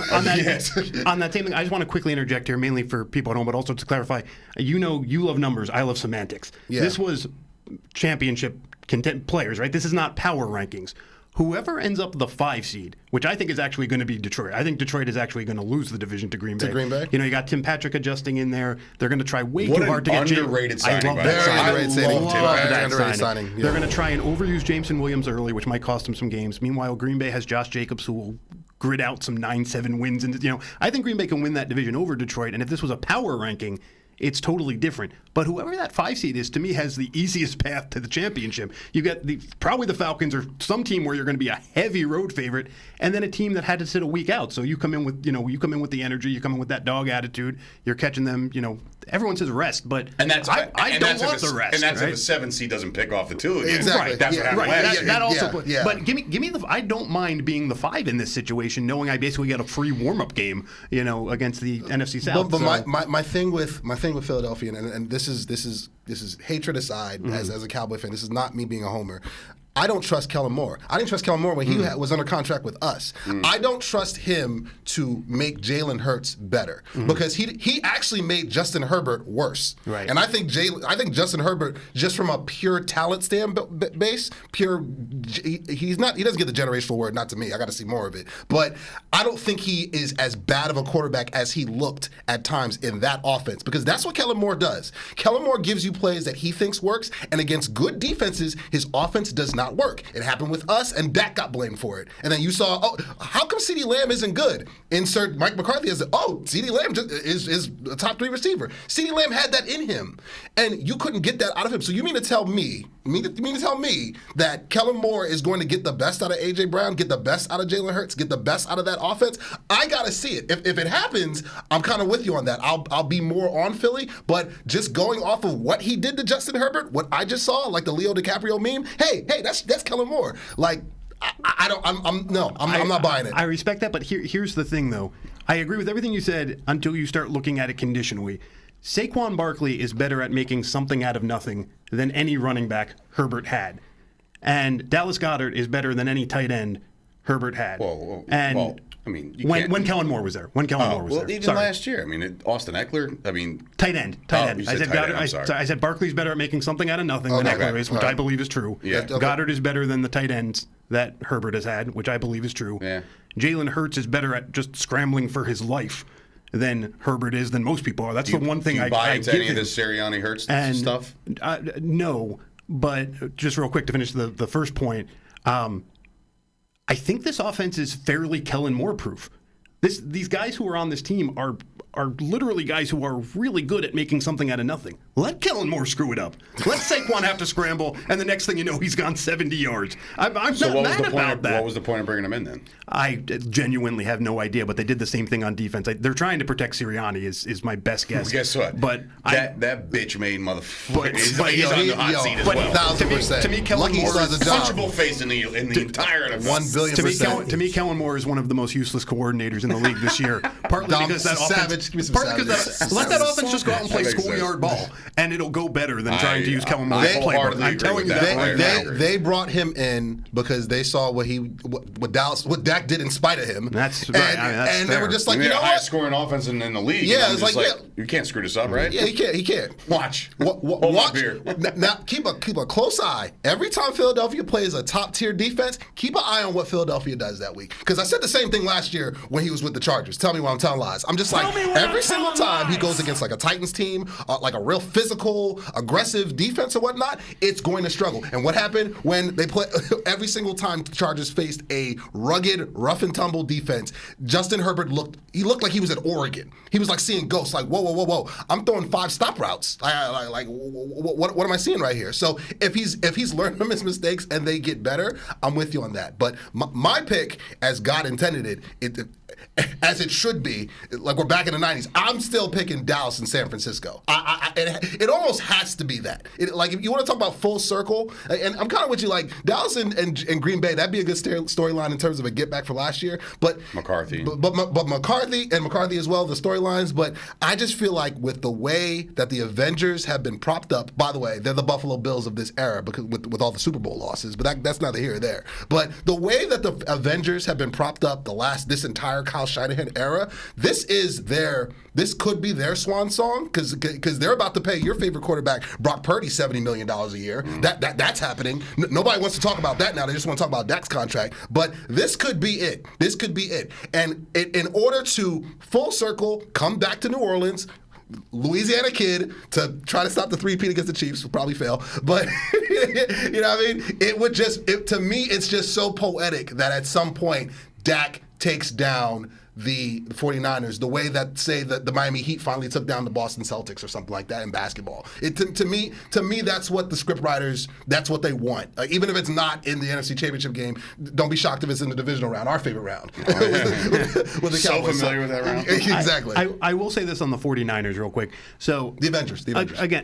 on that same thing, I just want to quickly interject here, mainly for people at home, but also to clarify. You love numbers. I love semantics. Yeah. This was championship content players, right? This is not power rankings. Whoever ends up the 5 seed, which I think is actually going to be Detroit. I think Detroit is actually going to lose the division to Green Bay. You got Tim Patrick adjusting in there. They're going to try way too hard to get underrated signing. I love that underrated signing. Yeah. They're going to try and overuse Jameson Williams early, which might cost him some games. Meanwhile, Green Bay has Josh Jacobs, who will grid out some 9-7 wins. And I think Green Bay can win that division over Detroit. And if this was a power ranking, it's totally different. But whoever that 5 seed is, to me, has the easiest path to the championship. You get probably the Falcons or some team where you're going to be a heavy road favorite, and then a team that had to sit a week out. So you come in with the energy, you come in with that dog attitude. You're catching them. Everyone says rest, but I don't want the rest. And that's if a 7 seed doesn't pick off the 2 again. Exactly. Right. That's what happened last year. That also. Yeah. But give me the. I don't mind being the 5 in this situation, knowing I basically get a free warm up game, against the NFC South. But my thing with Philadelphia, and this is hatred aside, as a Cowboy fan. This is not me being a homer. I don't trust Kellen Moore. I didn't trust Kellen Moore when he was under contract with us. I don't trust him to make Jalen Hurts better because he actually made Justin Herbert worse. Right. And I think Justin Herbert, just from a pure talent base, he doesn't get the generational word. Not to me. I got to see more of it. But I don't think he is as bad of a quarterback as he looked at times in that offense, because that's what Kellen Moore does. Kellen Moore gives you plays that he thinks works, and against good defenses, his offense does not work. It happened with us, and Dak got blamed for it. And then you saw, how come CeeDee Lamb isn't good? Insert Mike McCarthy as, CeeDee Lamb is a top 3 receiver. CeeDee Lamb had that in him, and you couldn't get that out of him. So you mean to tell me that Kellen Moore is going to get the best out of A.J. Brown, get the best out of Jalen Hurts, get the best out of that offense? I got to see it. If it happens, I'm kind of with you on that. I'll be more on Philly, but just going off of what he did to Justin Herbert, what I just saw, like the Leo DiCaprio meme, hey, that's Kellen Moore. Like, I'm not buying it. I respect that, but here's the thing, though. I agree with everything you said until you start looking at it conditionally. Saquon Barkley is better at making something out of nothing than any running back Herbert had. And Dallas Goedert is better than any tight end Herbert had. I mean, you when Kellen Moore was there. When Kellen Moore was well, there. even Sorry. last year. I mean, Austin Eckler. I mean, Tight end. You I said said tight end, Goddard. I'm sorry. I said Barkley's better at making something out of nothing than Okay. Eckler is, which All I right. believe is true. Yeah. Okay. Goddard is better than the tight ends that Herbert has had, which I believe is true. Yeah. Jalen Hurts is better at just scrambling for his life than Herbert is than most people are. That's the one thing do you I buy I into give any of him. this Sirianni Hurts And, stuff? No, but just real quick to finish the first point, I think this offense is fairly Kellen Moore proof. These guys who are on this team are literally guys who are really good at making something out of nothing. Let Kellen Moore screw it up. Let Saquon have to scramble, and the next thing you know, he's gone 70 yards. I'm So not what was mad the point? about that. What was the point of bringing him in then? I genuinely have no idea, but they did the same thing on defense. They're trying to protect Sirianni is my best guess. Guess what? But that bitch made motherfucker. He's but, on the hot yo, seat as but well. 1,000%. to me, Kellen Lucky he Moore still has is a job. Punchable face in the entire NFL. 1 billion percent. To me, Kellen Moore is one of the most useless coordinators in the league this year. Partly Dom because that Savage, offense, give me some partly because Savage. let that offense just go out and play That makes schoolyard sense. ball, and it'll go better than trying to use Kellen I Moore's playbook. wholeheartedly I'm agree telling with you that. that right now. They brought him in because they saw what Dak did in spite of him. That's and, right. I mean, that's and they were fair. just like, I mean, you know the highest what? scoring offense in the league. Yeah, and I'm it's just like, you can't screw this up, right? Yeah, he can't. Watch. Hold my beer. Now keep a close eye. Every time Philadelphia plays a top tier defense, keep an eye on what Philadelphia does that week. Because I said the same thing last year when he was with the Chargers. Tell me when I'm telling lies. I'm just like every single time he goes against like a Titans team, like a real physical, aggressive defense or whatnot, it's going to struggle. And what happened when they play every single time the Chargers faced a rugged, rough and tumble defense? Justin Herbert looked like he was at Oregon. He was like seeing ghosts. Like whoa! I'm throwing 5 stop routes. What am I seeing right here? So if he's learned from his mistakes and they get better, I'm with you on that. But my pick, as God intended it, as it should be, like we're back in the 90s, I'm still picking Dallas and San Francisco. It almost has to be that. Like if you want to talk about full circle, and I'm kind of with you, like Dallas and Green Bay, that'd be a good storyline in terms of a get back for last year. But McCarthy. But McCarthy as well, the storylines. But I just feel like with the way that the Avengers have been propped up, by the way, they're the Buffalo Bills of this era because with all the Super Bowl losses, but that's neither here or there. But the way that the Avengers have been propped up this entire Kyle Shanahan era, this could be their swan song because they're about to pay your favorite quarterback Brock Purdy $70 million a year. That's happening. Nobody wants to talk about that now. They just want to talk about Dak's contract. But this could be it. And in order to full circle come back to New Orleans, Louisiana kid, to try to stop the three-peat against the Chiefs will probably fail. But you know what I mean? To me, it's just so poetic that at some point Dak takes down the 49ers, the way that, say, the Miami Heat finally took down the Boston Celtics or something like that in basketball. To me, that's what the script writers, that's what they want. Even if it's not in the NFC Championship game, don't be shocked if it's in the divisional round, our favorite round. with the So Cowboys. familiar with that round. Exactly. I will say this on the 49ers real quick. So The Avengers. Again,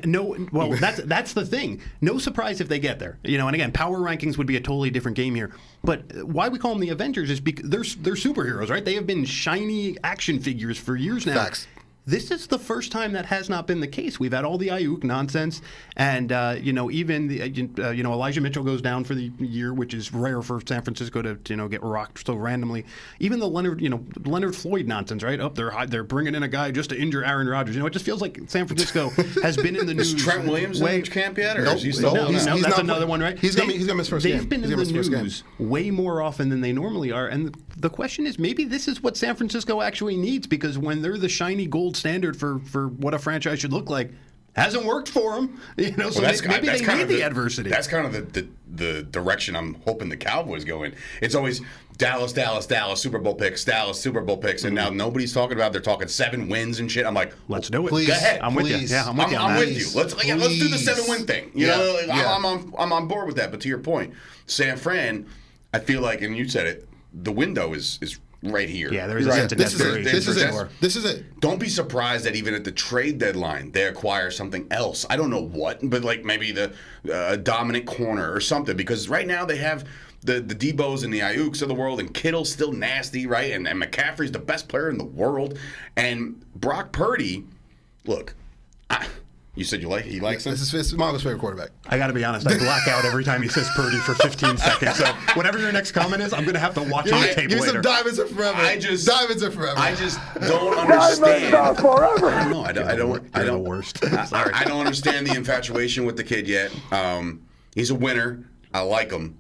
that's the thing. No surprise if they get there. And again, power rankings would be a totally different game here. But why we call them the Avengers is because they're superheroes, right? They have been shiny action figures for years now. Facts. This is the first time that has not been the case. We've had all the Ayuk nonsense, and even the Elijah Mitchell goes down for the year, which is rare for San Francisco to get rocked so randomly. Even the Leonard Floyd nonsense, right? They're bringing in a guy just to injure Aaron Rodgers. It just feels like San Francisco has been in the news. Is Trent Williams in camp yet, or is he still? No, That's not another one, right? He's gonna miss first game. They've been in the news way more often than they normally are, and the question is, maybe this is what San Francisco actually needs, because when they're the shiny gold standard for what a franchise should look like, hasn't worked for them. So maybe they need the adversity. That's kind of the direction I'm hoping the Cowboys go in. It's always Dallas, Super Bowl picks, and now nobody's talking about. They're talking 7 wins and shit. I'm like, let's do it. Please, go ahead. I'm with you. Yeah, I'm with you. I'm with you. Let's do the 7-win thing. I'm on board with that. But to your point, San Fran, I feel like, and you said it, the window is right here. Yeah, there is a sense of desperation. This is it. Don't be surprised that even at the trade deadline they acquire something else. I don't know what, but like maybe the dominant corner or something. Because right now they have the Debos and the Ayuks of the world, and Kittle's still nasty, right? And McCaffrey's the best player in the world. And Brock Purdy, look, You said he likes him? This is Mongo's favorite quarterback. I got to be honest. I black out every time he says Purdy for 15 seconds. So whatever your next comment is, I'm going to have to watch on the tape Give me later. some diamonds are forever. Diamonds are forever. I just don't understand. Diamonds are forever. I don't know. I You're don't. the worst. Sorry. I don't understand the infatuation with the kid yet. He's a winner. I like him,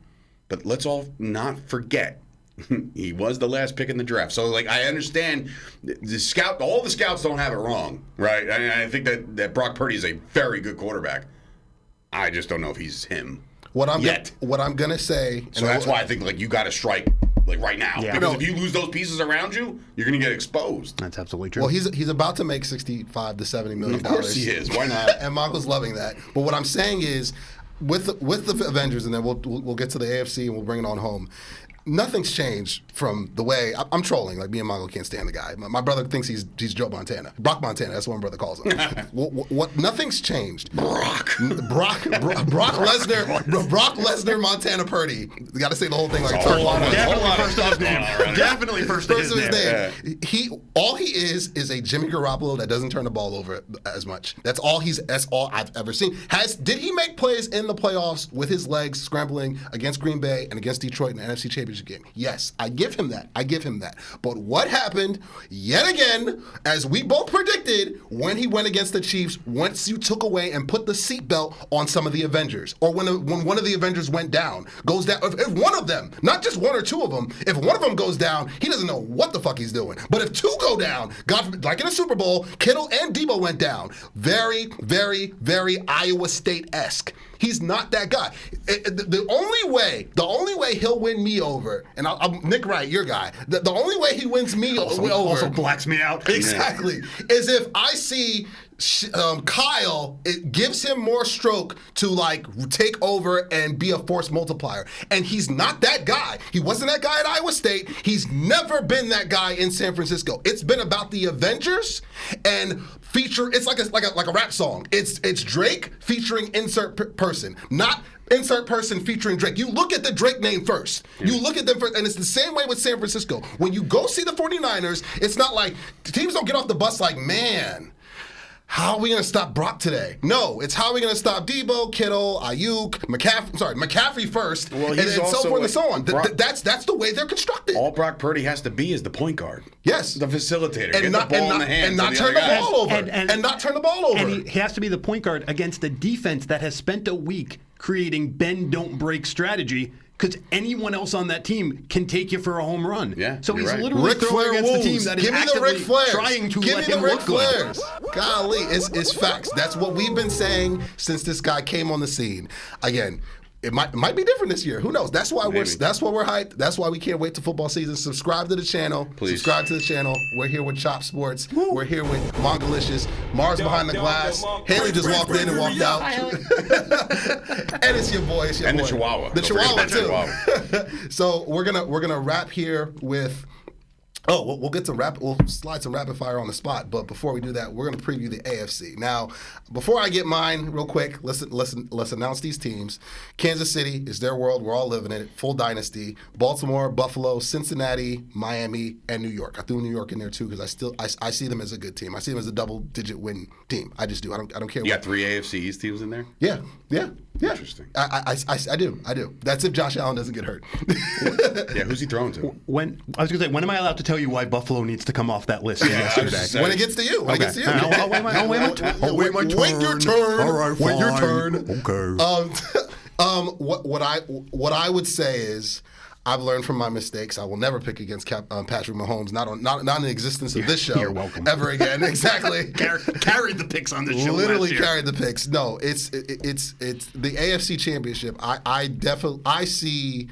but let's all not forget. He was the last pick in the draft. So, like, I understand all the scouts don't have it wrong, right? I think that Brock Purdy is a very good quarterback. I just don't know if he's him What I'm yet. gonna say. So that's why I think, like, you got to strike, like, right now. Yeah. Because if you lose those pieces around you, you're going to get exposed. That's absolutely true. Well, he's about to make $65 to $70 million. Of course he is. Why not? And Mongo's loving that. But what I'm saying is, with the Avengers, and then we'll get to the AFC and we'll bring it on home. Nothing's changed from the way I'm trolling. Like, me and Mongo can't stand the guy. My brother thinks he's Joe Montana, Brock Montana. That's what my brother calls him. what? Nothing's changed. Brock Lesnar, Montana Purdy. You got to say the whole thing like a whole lot of Definitely first of his name. All he is a Jimmy Garoppolo that doesn't turn the ball over as much. That's all I've ever seen. Did he make plays in the playoffs with his legs scrambling against Green Bay and against Detroit in the NFC Championship game? Yes, I give him that. But what happened yet again, as we both predicted, when he went against the Chiefs, once you took away and put the seatbelt on some of the Avengers, or when one of the Avengers goes down, if one of them, not just one or two of them, if one of them goes down, he doesn't know what the fuck he's doing. But if two go down, like in a Super Bowl, Kittle and Debo went down. Very, very, very Iowa State-esque. He's not that guy. The only way he'll win me over, and I'm Nick Wright, your guy. The only way he wins me over, Also blacks me out. exactly, is if I see Kyle. It gives him more stroke to like take over and be a force multiplier, and he's not that guy. He wasn't that guy at Iowa State. He's never been that guy in San Francisco. It's been about the Avengers and it's like a rap song. It's Drake featuring insert person, not insert person featuring Drake. You look at the Drake name first. You look at them first, and it's the same way with San Francisco. When you go see the 49ers, it's not like teams don't get off the bus like, man, how are we going to stop Brock today? No, it's how are we going to stop Debo, Kittle, Ayuk, McCaffrey first, well, and so forth and so on. That's the way they're constructed. All Brock Purdy has to be is the point guard. Yes. The facilitator. And get not, the ball and in not, the hands and not of turn the the other ball guys. over. And not turn the ball over. And he has to be the point guard against a defense that has spent a week creating bend, don't break strategy, because anyone else on that team can take you for a home run. Yeah, so he's right. literally Ric throwing Flair against wolves. the team that is Give me the actively Ric Flairs. trying to Give let me the him Ric look good. Flairs. Golly, it's facts. That's what we've been saying since this guy came on the scene. Again, it might be different this year. Who knows? That's why we're hyped. That's why we can't wait to football season. Subscribe to the channel. Please. Subscribe to the channel. We're here with Chop Sports. Woo. We're here with Mongolicious. Mars behind the glass. Haley just walked in and walked out. And it's your boy. And the Chihuahua. The Don't Chihuahua forget the too. So we're gonna wrap here with. Oh, we'll get some We'll slide some rapid fire on the spot. But before we do that, we're going to preview the AFC. Now, before I get mine, real quick, let's announce these teams. Kansas City is their world. We're all living in it. Full dynasty. Baltimore, Buffalo, Cincinnati, Miami, and New York. I threw New York in there too because I see them as a good team. I see them as a double-digit win team. I just do. I don't care. You got 3 AFC East teams in there? Yeah. Interesting. I do. That's if Josh Allen doesn't get hurt. Yeah, who's he throwing to? When am I allowed to tell you why Buffalo needs to come off that list yesterday? When it gets to you. When it gets to you. I'll wait my turn. Wait your turn. All right, wait your fine. turn. Okay. What I would say is, I've learned from my mistakes. I will never pick against Patrick Mahomes. Not in the existence of this show. You're welcome. Ever again. Exactly. Carried the picks on this show. Literally last year. carried the picks. No, it's the AFC Championship. I see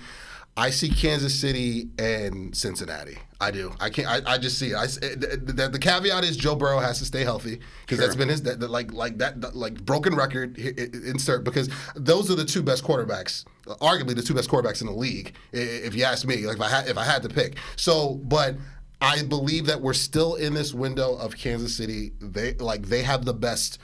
Kansas City and Cincinnati. I do. I just see it. The caveat is Joe Burrow has to stay healthy because that's been his broken record insert, because those are the two best quarterbacks, arguably the two best quarterbacks in the league, if you ask me. Like if I had to pick. So, but I believe that we're still in this window of Kansas City. They have the best.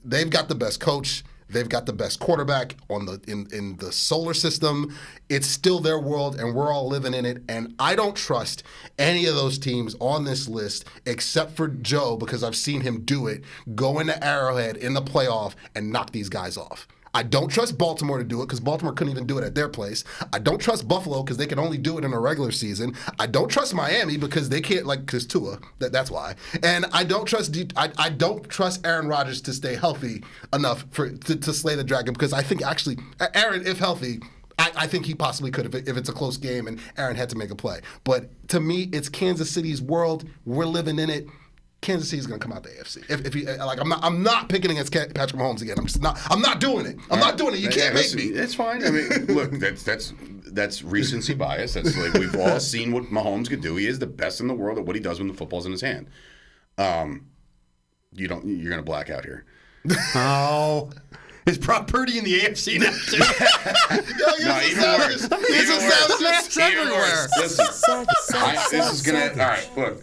They've got the best coach. They've got the best quarterback on the in the solar system. It's still their world, and we're all living in it. And I don't trust any of those teams on this list except for Joe, because I've seen him do it, go into Arrowhead in the playoff and knock these guys off. I don't trust Baltimore to do it because Baltimore couldn't even do it at their place. I don't trust Buffalo because they can only do it in a regular season. I don't trust Miami because they can't, because Tua. That's why. And I don't trust I don't trust Aaron Rodgers to stay healthy enough to slay the dragon, because I think actually Aaron, if healthy, I think he possibly could if it's a close game and Aaron had to make a play. But to me, it's Kansas City's world. We're living in it. Kansas City's going to come out the AFC. If you like, I'm not picking against Patrick Mahomes again. I'm not doing it. I'm not doing it. You can't make me. It's fine. I mean, look, that's recency bias. That's like we've all seen what Mahomes could do. He is the best in the world at what he does when the football's in his hand. You're going to black out here. Oh. Is Brock Purdy in the AFC now, too? Even worse. Everywhere. Listen, this is going to... All right, look.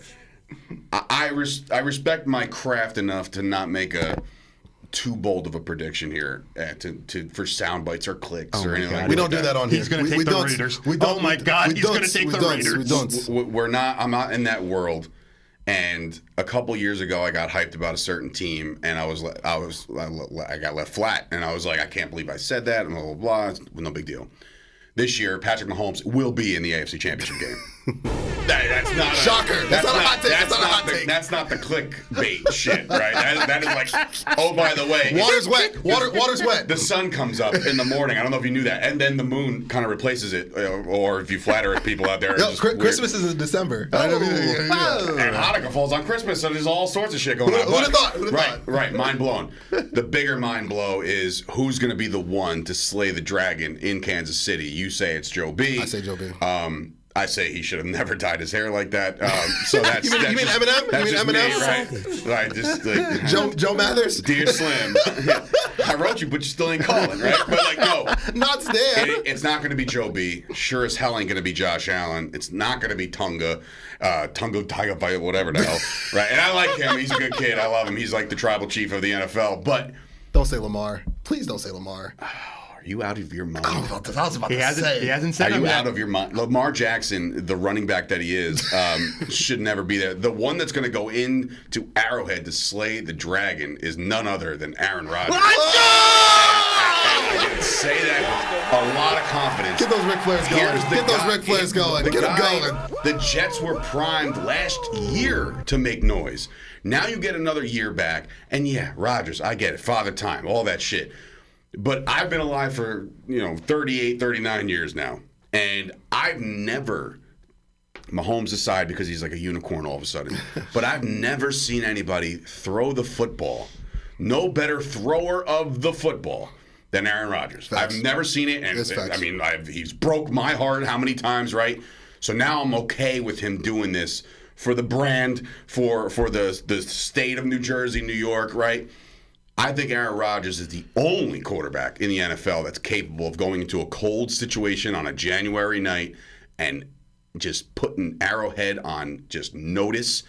I respect my craft enough to not make a too bold of a prediction here for sound bites or clicks or anything like that. We don't do that on here. He's going to take the Raiders. Oh, my God. He's going to take the Raiders. We're not. I'm not in that world. And a couple years ago, I got hyped about a certain team, and I got left flat, and I was like, I can't believe I said that, and blah blah blah. It's no big deal. This year, Patrick Mahomes will be in the AFC Championship game. That's not a shocker. That's not a hot take. That's not a hot take. That's not the clickbait shit, right? That is like, oh, by the way, water's wet. Water's wet. The sun comes up in the morning. I don't know if you knew that, and then the moon kind of replaces it. Or if you flat Earth people out there, Christmas is in December. And Hanukkah falls on Christmas, so there's all sorts of shit going on. Who'd have thought? Right. Mind blown. The bigger mind blow is who's going to be the one to slay the dragon in Kansas City. You say it's Joe B. I say Joe B. I say he should have never dyed his hair like that. So that's you mean Eminem? That's you mean Eminem? Right. Just like Joe Mathers. Dear Slim, I wrote you, but you still ain't calling, right? But like, no, not Stan. It's not going to be Joe B. Sure as hell ain't going to be Josh Allen. It's not going to be Tunga Tiger, whatever the hell, right? And I like him. He's a good kid. I love him. He's like the tribal chief of the NFL. But don't say Lamar. Please don't say Lamar. Are you out of your mind? I was about to say. He hasn't said Are it you yet. out of your mind? Lamar Jackson, the running back that he is, should never be there. The one that's going to go into Arrowhead to slay the dragon is none other than Aaron Rodgers. And I can say that with a lot of confidence. Get those Ric Flairs going. Get those Ric Flairs going. Get them going. The Jets were primed last year to make noise. Now you get another year back, and yeah, Rodgers, I get it. Father time, all that shit. But I've been alive for, 38, 39 years now. And I've never, Mahomes aside because he's like a unicorn all of a sudden, but I've never seen anybody throw the football, no better thrower of the football than Aaron Rodgers. Facts. I've never seen it. And I mean, he's broke my heart how many times, right? So now I'm okay with him doing this for the brand, for the state of New Jersey, New York, right? I think Aaron Rodgers is the only quarterback in the NFL that's capable of going into a cold situation on a January night and just putting Arrowhead on just notice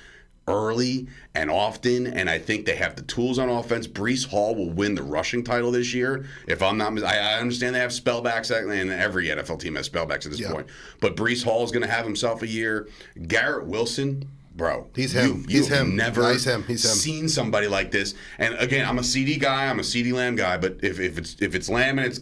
early and often. And I think they have the tools on offense. Breece Hall will win the rushing title this year. If I'm not, I understand they have spellbacks, and every NFL team has spellbacks at this point. But Breece Hall is going to have himself a year. Garrett Wilson. Bro, he's him. He's never seen somebody like this. And again, I'm a CD guy. I'm a CD Lamb guy. But if it's Lamb and it's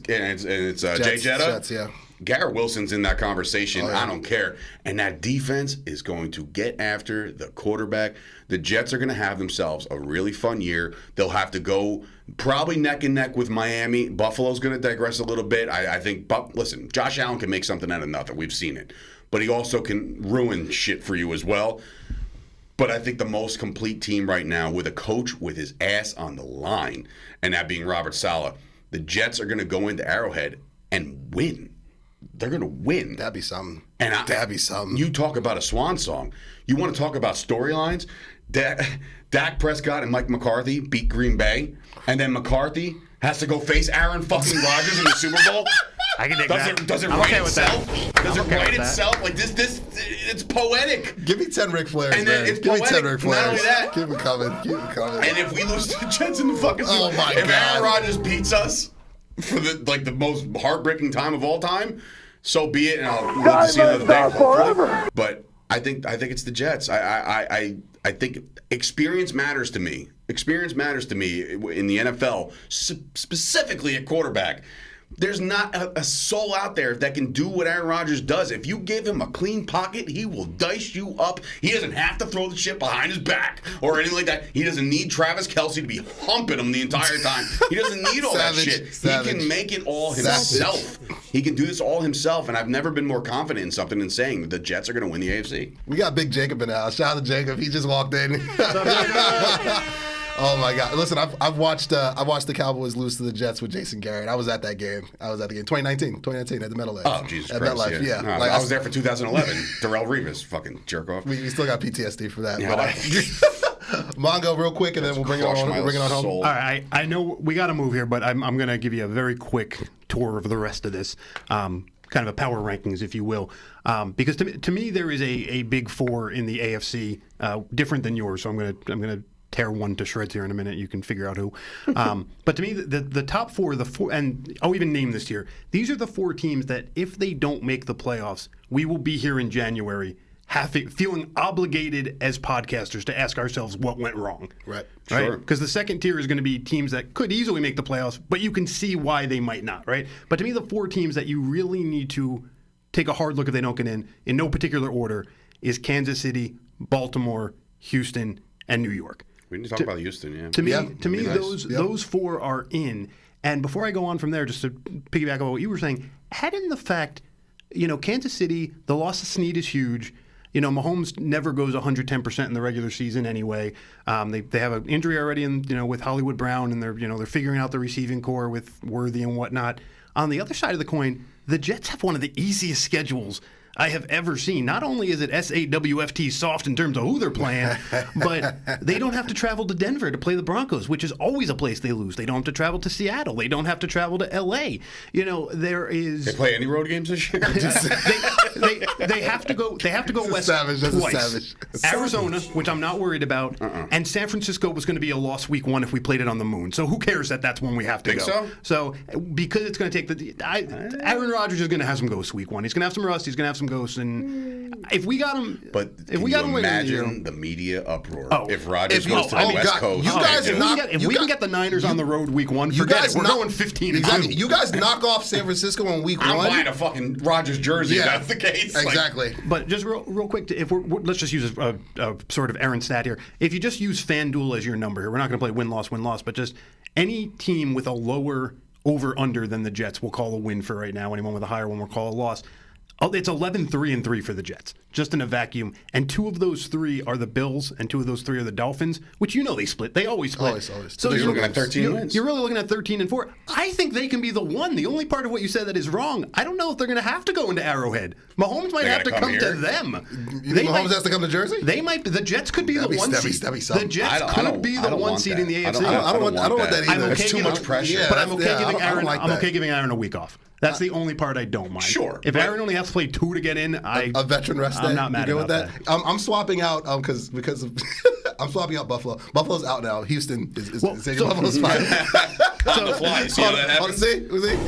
Jay Jetta, Garrett Wilson's in that conversation. Oh, yeah. I don't care. And that defense is going to get after the quarterback. The Jets are going to have themselves a really fun year. They'll have to go probably neck and neck with Miami. Buffalo's going to digress a little bit. I think. But listen, Josh Allen can make something out of nothing. We've seen it. But he also can ruin shit for you as well. But I think the most complete team right now with a coach with his ass on the line, and that being Robert Saleh, the Jets are going to go into Arrowhead and win. They're going to win. That'd be something. That'd be something. You talk about a swan song. You want to talk about storylines? Dak Prescott and Mike McCarthy beat Green Bay, and then McCarthy has to go face Aaron fucking Rodgers in the Super Bowl. I can dig Does it I'm write okay with that. itself? Does I'm it okay write with that. itself? Like this, it's poetic. Give me 10 Ric Flairs, And then man. it's Give me 10 poetic. Ric Flairs. Not only that- Keep it coming. Keep it coming. And if we lose to the Jets in the fucking Super Oh, my if God. Aaron Rodgers beats us for the most heartbreaking time of all time, so be it. And I'll live to see another day. Hopefully. But I think it's the Jets. I think experience matters to me. Experience matters to me in the NFL, specifically at quarterback. There's not a soul out there that can do what Aaron Rodgers does. If you give him a clean pocket, he will dice you up. He doesn't have to throw the shit behind his back or anything like that. He doesn't need Travis Kelce to be humping him the entire time. He doesn't need all that shit. He can make it all himself. He can do this all himself, and I've never been more confident in something than saying that the Jets are going to win the AFC. We got Big Jacob in the house. Shout out to Jacob. He just walked in. Oh my God! Listen, I've watched the Cowboys lose to the Jets with Jason Garrett. I was at that game. 2019 at the Meadowlands. Oh, Jesus at Christ. MetLife, yeah. No, Like, I was there for 2011. Darrelle Revis, fucking jerk off. We still got PTSD for that. Yeah, But, Mongo, real quick, and then we'll bring it on. Bring it on home. soul. All right, I know we got to move here, but I'm going to give you a very quick tour of the rest of this, kind of a power rankings, if you will, because to me there is a big four in the AFC, different than yours. So I'm going to tear one to shreds here in a minute. You can figure out who. But to me, the top four, and I'll even name this here. These are the four teams that if they don't make the playoffs, we will be here in January feeling obligated as podcasters to ask ourselves what went wrong. Right. Sure. Because the second tier is going to be teams that could easily make the playoffs, but you can see why they might not, right? But to me, the four teams that you really need to take a hard look if they don't get in no particular order, is Kansas City, Baltimore, Houston, and New York. We need to talk about Houston, yeah. To me, nice. those four are in. And before I go on from there, just to piggyback on what you were saying, add in the fact, Kansas City, the loss of Snead is huge. Mahomes never goes 110% in the regular season anyway. They have an injury already, with Hollywood Brown, and they're figuring out the receiving core with Worthy and whatnot. On the other side of the coin, the Jets have one of the easiest schedules I have ever seen. Not only is it SAWFT soft in terms of who they're playing, but they don't have to travel to Denver to play the Broncos, which is always a place they lose. They don't have to travel to Seattle. They don't have to travel to LA. There is. They play any road games this year? they have to go. They have to go west savage. That's twice. a savage. Arizona, which I'm not worried about, and San Francisco was going to be a loss week one if we played it on the moon. So who cares that that's when we have to Think go? so? So because it's going to take Aaron Rodgers is going to have some ghosts week one. He's going to have some rust. He's going to have some ghosts, and if we got him, But if we got him later in the year, imagine the media uproar Oh. if Rodgers If goes you- to the oh, West God, Coast? you guys and- knock- if we can get the Niners on the road week one, You forget guys it. We're knock- going 15 Exactly. and 2. You guys knock off San Francisco in week I'm one. buying a fucking Rodgers jersey if Yeah. that's the case. Like, Exactly. But just real quick, if let's just use a sort of Aaron stat here. If you just use FanDuel as your number here, we're not going to play win-loss, but just any team with a lower over-under than the Jets we'll call a win for right now. Anyone with a higher one we'll call a loss. It's 11-3-3 for the Jets, just in a vacuum. And 2 of those 3 are the Bills, and 2 of those 3 are the Dolphins, which they split. They always split. Always. So you're looking at 13 wins. You're really looking at 13-4. I think they can be the one. The only part of what you said that is wrong, I don't know if they're going to have to go into Arrowhead. Mahomes might They have to gotta come come to here? them. You think Mahomes has to come to Jersey? They might. The Jets could be the one seed. that'd be The something. Jets I could don't- be I the don't one want seed that. in the I AFC. don't- I don't want that. either. I'm That's okay too giving- much pressure. Yeah, But I'm okay yeah, I giving don't- I don't Aaron. like I'm that. okay giving Aaron a week off. That's the only part I don't mind. Sure, If but- Aaron only has to play 2 to get in, A veteran rest day. I'm not mad You good about with that? I'm swapping out because of I'm swapping out Buffalo. Buffalo's out now. Houston is taking Buffalo's spot. On the fly. See how that happens? See?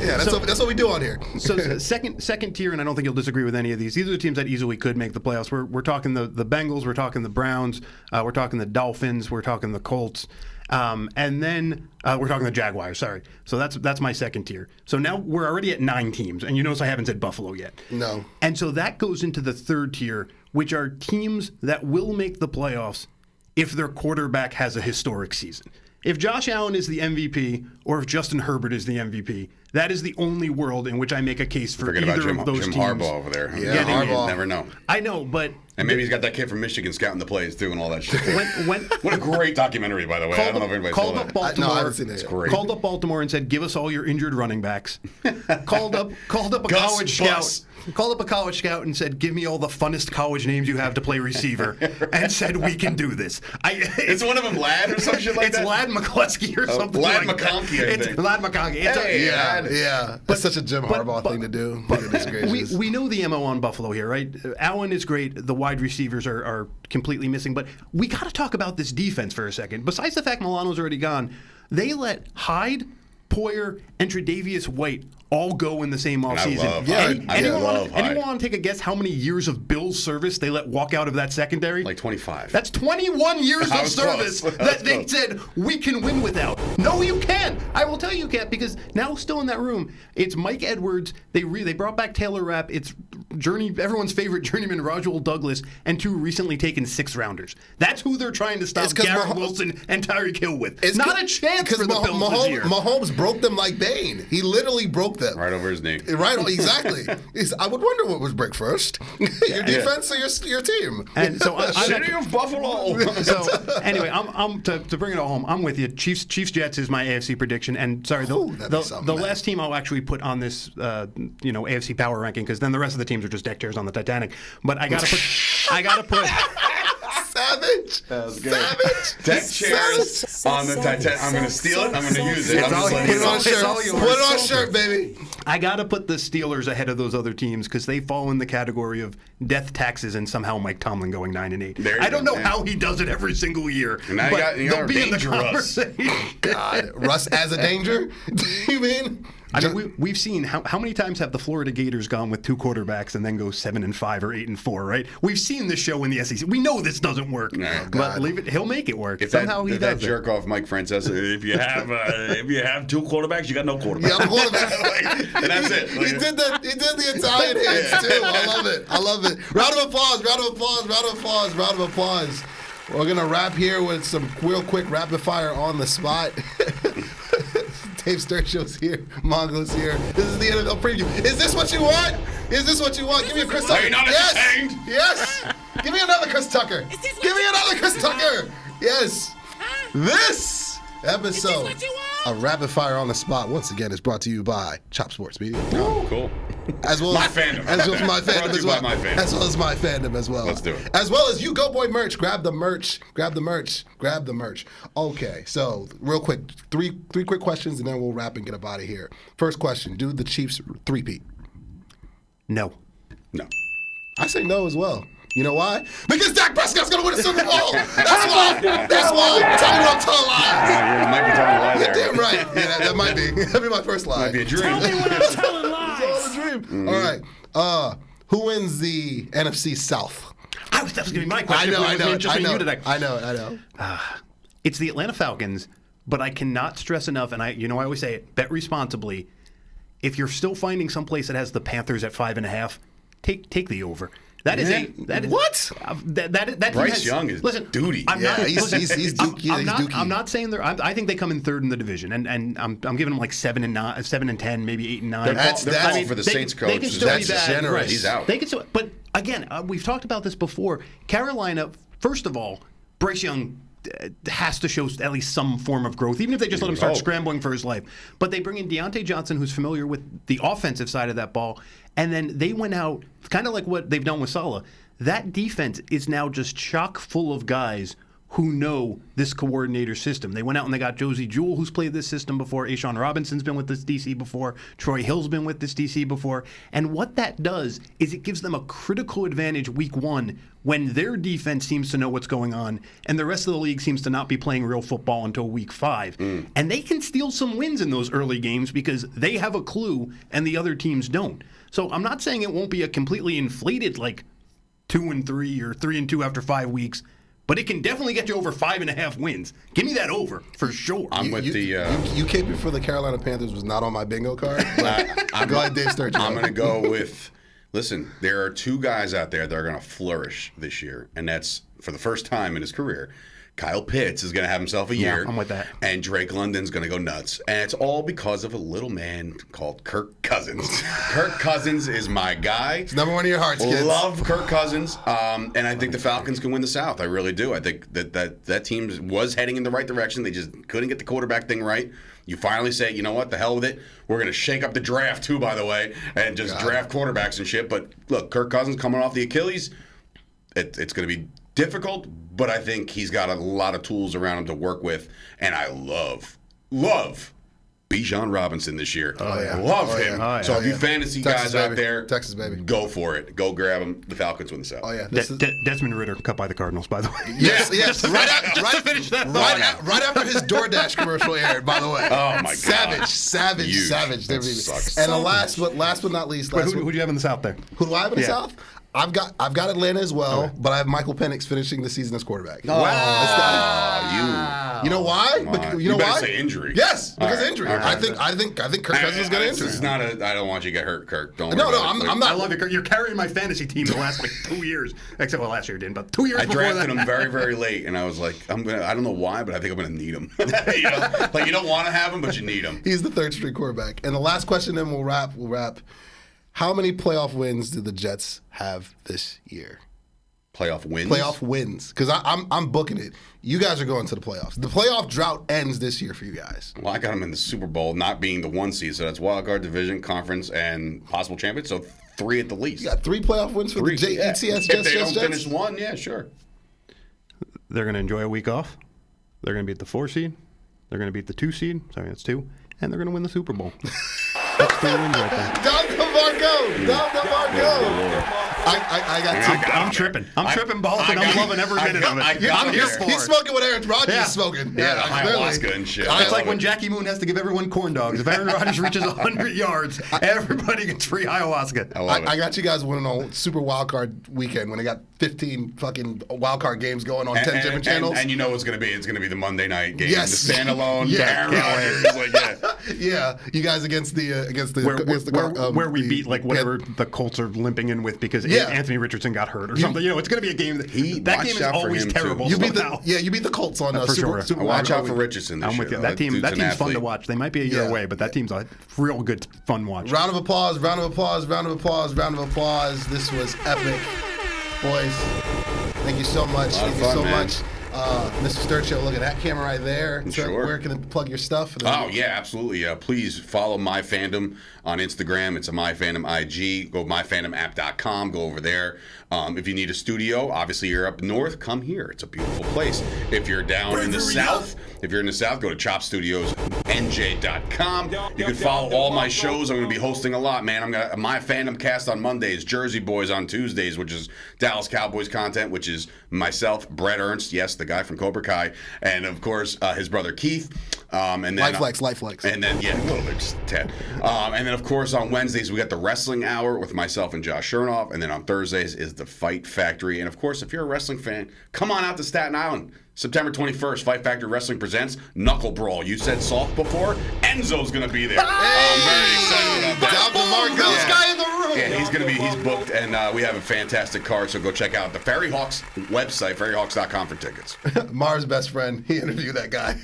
Yeah, that's what we do on here. So second tier, and I don't think you'll disagree with any of these. These are the teams that easily could make the playoffs. We're talking the Bengals, we're talking the Browns, we're talking the Dolphins, we're talking the Colts, and then we're talking the Jaguars. Sorry. So that's my second tier. So now we're already at 9 teams, and you notice I haven't said Buffalo yet. No. And so that goes into the third tier, which are teams that will make the playoffs if their quarterback has a historic season. If Josh Allen is the MVP or if Justin Herbert is the MVP, that is the only world in which I make a case for Forget either about of those Jim teams. Harbaugh over there. Yeah, Getting in. Harbaugh. Never know. I know, but And maybe he's got that kid from Michigan scouting the plays too and all that shit. when What a great documentary, by the way. I don't know if anybody saw called that. up Baltimore, No, I haven't seen it yet. Great. called up Baltimore and said, "Give us all your injured running backs." called up a Gus college Bus. scout. called up a college scout and said, "Give me all the funnest college names you have to play receiver," and said, "We can do this." Is one of them Lad or some shit like it's that? It's Lad McCluskey or something Lad like McConkey, that. I It's think. Lad McConkey. Yeah. That's such a Jim Harbaugh thing to do. Goodness gracious. We know the MO on Buffalo here, right? Allen is great. The wide receivers are completely missing. But we got to talk about this defense for a second. Besides the fact Milano's already gone, they let Hyde, Poyer, and Tre'Davious White all go in the same offseason. Anyone want to take a guess how many years of Bills service they let walk out of that secondary? Like 25. That's 21 years of service that they said we can win without. No, you can't. I will tell you can't, because now still in that room, it's Mike Edwards. They brought back Taylor Rapp. It's everyone's favorite journeyman Rajul Douglas, and 2 recently taken 6th-rounders. That's who they're trying to stop Garrett Wilson and Tyreek Hill with. It's not a chance for the Bills this year. Mahomes broke them like Bane. He literally broke them. Right over his knee. Right, exactly. I would wonder what would break first. Your defense or your team? And so City of Buffalo. So anyway, I'm to bring it all home. I'm with you. Chiefs Jets is my AFC prediction. And sorry, the last team I'll actually put on this AFC power ranking, because then the rest of the teams are just deck chairs on the Titanic. But I gotta put. Savage. That was good. Savage. Deck chairs on the Titanic. I'm going to steal it. I'm going to use it. Put it on shirt, baby. I got to put the Steelers ahead of those other teams because they fall in the category of death taxes and somehow Mike Tomlin going 9-8. I don't know how he does it every single year. And now but they'll be in the conversation. God, Russ as a danger? You mean? I mean, we've seen how many times have the Florida Gators gone with 2 quarterbacks and then go 7-5 or 8-4, right? We've seen this show in the SEC. We know this doesn't work, but leave it. He'll make it work. Somehow he does. That jerk off Mike Francesa. If you have 2 quarterbacks, you got no quarterback. Yeah, quarterback. And that's it. He did the Italian hands too. I love it. Round of applause. We're gonna wrap here with some real quick rapid fire on the spot. Dave Sturchio's here. Mongo's here. This is the NFL preview. Is this what you want? Give me a Chris Tucker. Are you not entertained? Yes. Give me another Chris Tucker. Yes. This episode of Rapid Fire on the Spot, once again, is brought to you by Chop Sports Media. Oh, cool. As well my fandom. As well as my fandom as well. My fandom. As well as my fandom as well. Let's do it. As well as U-Goboy merch. Grab the merch. Okay, so real quick, three quick questions, and then we'll wrap and get up out of here. First question: do the Chiefs three-peat? No. I say no as well. You know why? Because Dak Prescott's going to win a Super Bowl. That's why. Tell me what I'm telling lies. You might be telling a lie there. You're damn right. Yeah, that might be. That'd be my first lie. Might be a dream. Tell me when I'm telling lies. It's all a dream. Mm-hmm. All right. Who wins the NFC South? That was going to be my question. I know. It's the Atlanta Falcons, but I cannot stress enough, and I always say it, bet responsibly. If you're still finding some place that has the Panthers at 5.5, take the over. That is what? That Bryce Young is duty. He's dookie. I'm not saying I think they come in 3rd in the division, and I'm giving them like 7-10, maybe 8-9. That's for the Saints coach. That's generous. Right. He's out. They can still, but again, we've talked about this before. Carolina, first of all, Bryce Young has to show at least some form of growth, even if they just let him start scrambling for his life. But they bring in Deontay Johnson, who's familiar with the offensive side of that ball, and then they went out, kind of like what they've done with Saleh. That defense is now just chock full of guys who know this coordinator system. They went out and they got Josie Jewell, who's played this system before. A'Shawn Robinson's been with this DC before. Troy Hill's been with this DC before. And what that does is it gives them a critical advantage week 1 when their defense seems to know what's going on and the rest of the league seems to not be playing real football until week 5. And they can steal some wins in those early games because they have a clue and the other teams don't. So I'm not saying it won't be a completely inflated like 2-3 or 3-2 after 5 weeks. But it can definitely get you over 5.5 wins. Give me that over, for sure. I'm with the... You came before the Carolina Panthers was not on my bingo card. I'm going Dave Sturchio. I'm going to go with... Listen, there are 2 guys out there that are going to flourish this year, and that's for the first time in his career, Kyle Pitts is going to have himself a year. I'm with that. And Drake London's going to go nuts. And it's all because of a little man called Kirk Cousins. Kirk Cousins is my guy. It's number one in your hearts, kids. Love Kirk Cousins. And I think the Falcons can win the South. I really do. I think that team was heading in the right direction. They just couldn't get the quarterback thing right. You finally say, you know what, the hell with it. We're going to shake up the draft, too, by the way, and just draft quarterbacks and shit. But look, Kirk Cousins coming off the Achilles, it's going to be difficult, but I think he's got a lot of tools around him to work with, and I love Bijan Robinson this year. Oh, yeah. Love him. Oh, yeah. So if you fantasy Texas, guys out baby. there, Texas, baby. Go for it. Go grab him. The Falcons win the South. Oh, yeah. Desmond Ridder cut by the Cardinals, by the way. Yes. Right after his DoorDash commercial aired, by the way. Oh, my God. Savage. That sucks. And the last but not least, Wait, who do you have in the South there? who do I have in the South? I've got Atlanta as well, but I have Michael Penix finishing the season as quarterback. Wow. You know why? You know better why? say injury. Yes, because All right. injury. All right. I think Kirk Cousins is going to injure. It's not I don't want you to get hurt, Kirk. Don't worry No, about it. I'm I not. love it. You're carrying my fantasy team the last 2 years. Except last year you didn't, but 2 years I before drafted that. him very, very late, and I was like, I don't know why, but I think I'm gonna need him. You know? Like you don't want to have him, but you need him. He's the third string quarterback. And the last question, then we'll wrap. How many playoff wins did the Jets have this year? Playoff wins. Playoff wins, because I'm booking it. You guys are going to the playoffs. The playoff drought ends this year for you guys. Well, I got him in the Super Bowl, not being the 1 seed, so that's wild card, division, conference, and possible champion. So 3 at the least. You got 3 playoff wins for the ETS Jets. If they don't finish 1, yeah, sure. They're going to enjoy a week off. They're going to beat the 4 seed. They're going to beat the 2 seed. Sorry, that's 2. And they're going to win the Super Bowl. That's 3 wins right there. Down to Margo. I got 2. I'm tripping. I'm tripping balls, and I'm loving every minute of it. I'm here for He's it. smoking what Aaron Rodgers is smoking. Yeah, ayahuasca and shit. It's like when Jackie Moon has to give everyone corn dogs. If Aaron Rodgers reaches 100 yards, everybody gets free ayahuasca. I got you guys winning on Super Wildcard Weekend when they got 15 fucking wildcard games going on 10 different channels. And you know what it's going to be. It's going to be the Monday night game. Yes. The standalone. Yeah. Aaron Rodgers. Like, yeah, you guys against the where we beat like whatever the Colts are limping in with because Anthony Richardson got hurt or something. You know, it's going to be a game that game is always terrible. You beat the Colts on for sure. Super watch out for Richardson this I'm with year. you. That team's fun to watch. They might be a year away, but that team's a real good fun watch. Round of applause. This was epic. Boys, thank you so much. Mr. Sturchio, look at that camera right there. Sure. Where can they plug your stuff? Oh, yeah, absolutely. Please follow My Fandom on Instagram. It's a My Fandom IG. Go to myfandomapp.com. Go over there. If you need a studio, obviously you're up north, come here. It's a beautiful place. If you're down in the south, go to chopstudiosnj.com. You can follow all my shows. I'm going to be hosting a lot, man. I'm going to My Fandom Cast on Mondays, Jersey Boys on Tuesdays, which is Dallas Cowboys content, which is myself, Brett Ernst, yes, the guy from Cobra Kai, and of course his brother Keith. And then Life flex. And then a little bit, just 10. And then of course on Wednesdays we got the Wrestling Hour with myself and Josh Chernoff, and then on Thursdays is the Fight Factory. And of course, if you're a wrestling fan, come on out to Staten Island. September 21st, Fight Factory Wrestling presents Knuckle Brawl. You said soft before. Enzo's going to be there. I'm very excited about that. Best guy in the room. Yeah, he's booked, and we have a fantastic card, so go check out the Ferry Hawks website, ferryhawks.com for tickets. Marv's best friend, he interviewed that guy.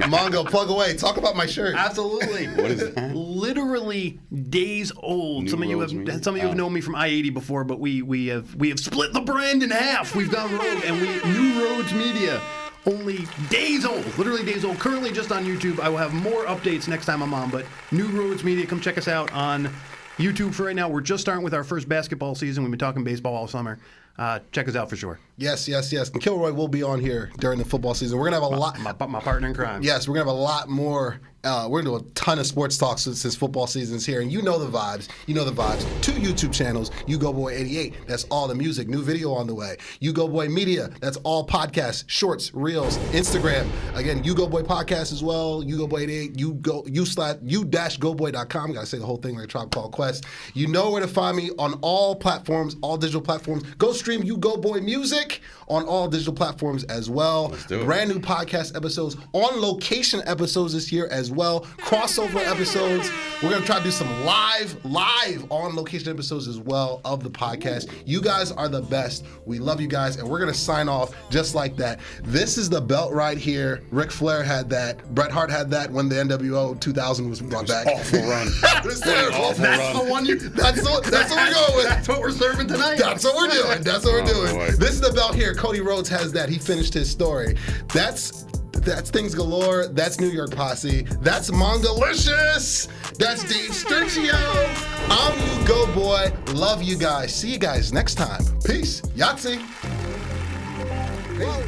Mongo, plug away. Talk about my shirt. Absolutely. What is that? Literally days old. Some of you have known me from I-80 before, but we have split the brand in half. We've gone rogue, and New Roads Media. Only days old, literally days old. Currently just on YouTube. I will have more updates next time I'm on, but New Roads Media, come check us out on YouTube for right now. We're just starting with our first basketball season. We've been talking baseball all summer. Check us out for sure. Yes. And Kilroy will be on here during the football season. We're going to have a lot. My partner in crime. Yes, we're going to have a lot more. We're going to do a ton of sports talks since football season is here. And you know the vibes. 2 YouTube channels, U-Goboy 88. That's all the music. New video on the way. U-Goboy Media. That's all podcasts, shorts, reels, Instagram. Again, U-Goboy podcast as well. U-Goboy 88. U-Goboy.com. Got to say the whole thing like a Tribe Called Quest. You know where to find me on all platforms, all digital platforms. Go stream U-Goboy Music. quick on all digital platforms as well. Let's do it. Brand new podcast episodes, on location episodes this year as well. Crossover episodes. We're going to try to do some live on location episodes as well of the podcast. You guys are the best. We love you guys, and we're going to sign off just like that. This is the belt right here. Ric Flair had that. Bret Hart had that when the NWO 2000 was brought back. Awful run. It was terrible. Awful That's run. the one you. That's what we're going with. That's what we're serving tonight. That's what we're doing. That's what we're doing. Boy. This is the belt here. Cody Rhodes has that. He finished his story. That's Things Galore. That's New York Posse. That's Mongolicious. That's Dave Sturchio. I'm U-Goboy. Love you guys. See you guys next time. Peace. Yahtzee. Whoa.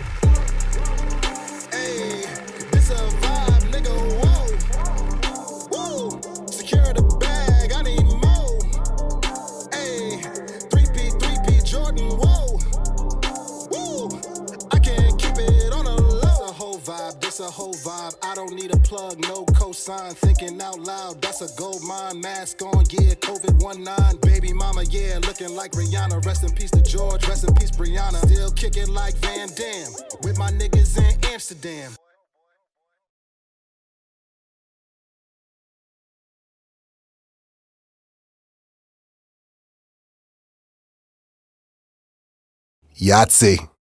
Hey, this a vibe, nigga. Whoa. Woo. Secure the bag, I need more. Hey, 3P Jordan. Whoa. Woo. I can't keep it on a low. This a whole vibe. I don't need a plug, no cosign. Thinking out loud, that's a gold mine. Mask on, yeah, COVID-19. Baby mama, yeah, looking like Rihanna. Rest in peace to George, rest in peace Brianna. Still kicking like Van Damme with my niggas in Amsterdam. Yahtzee.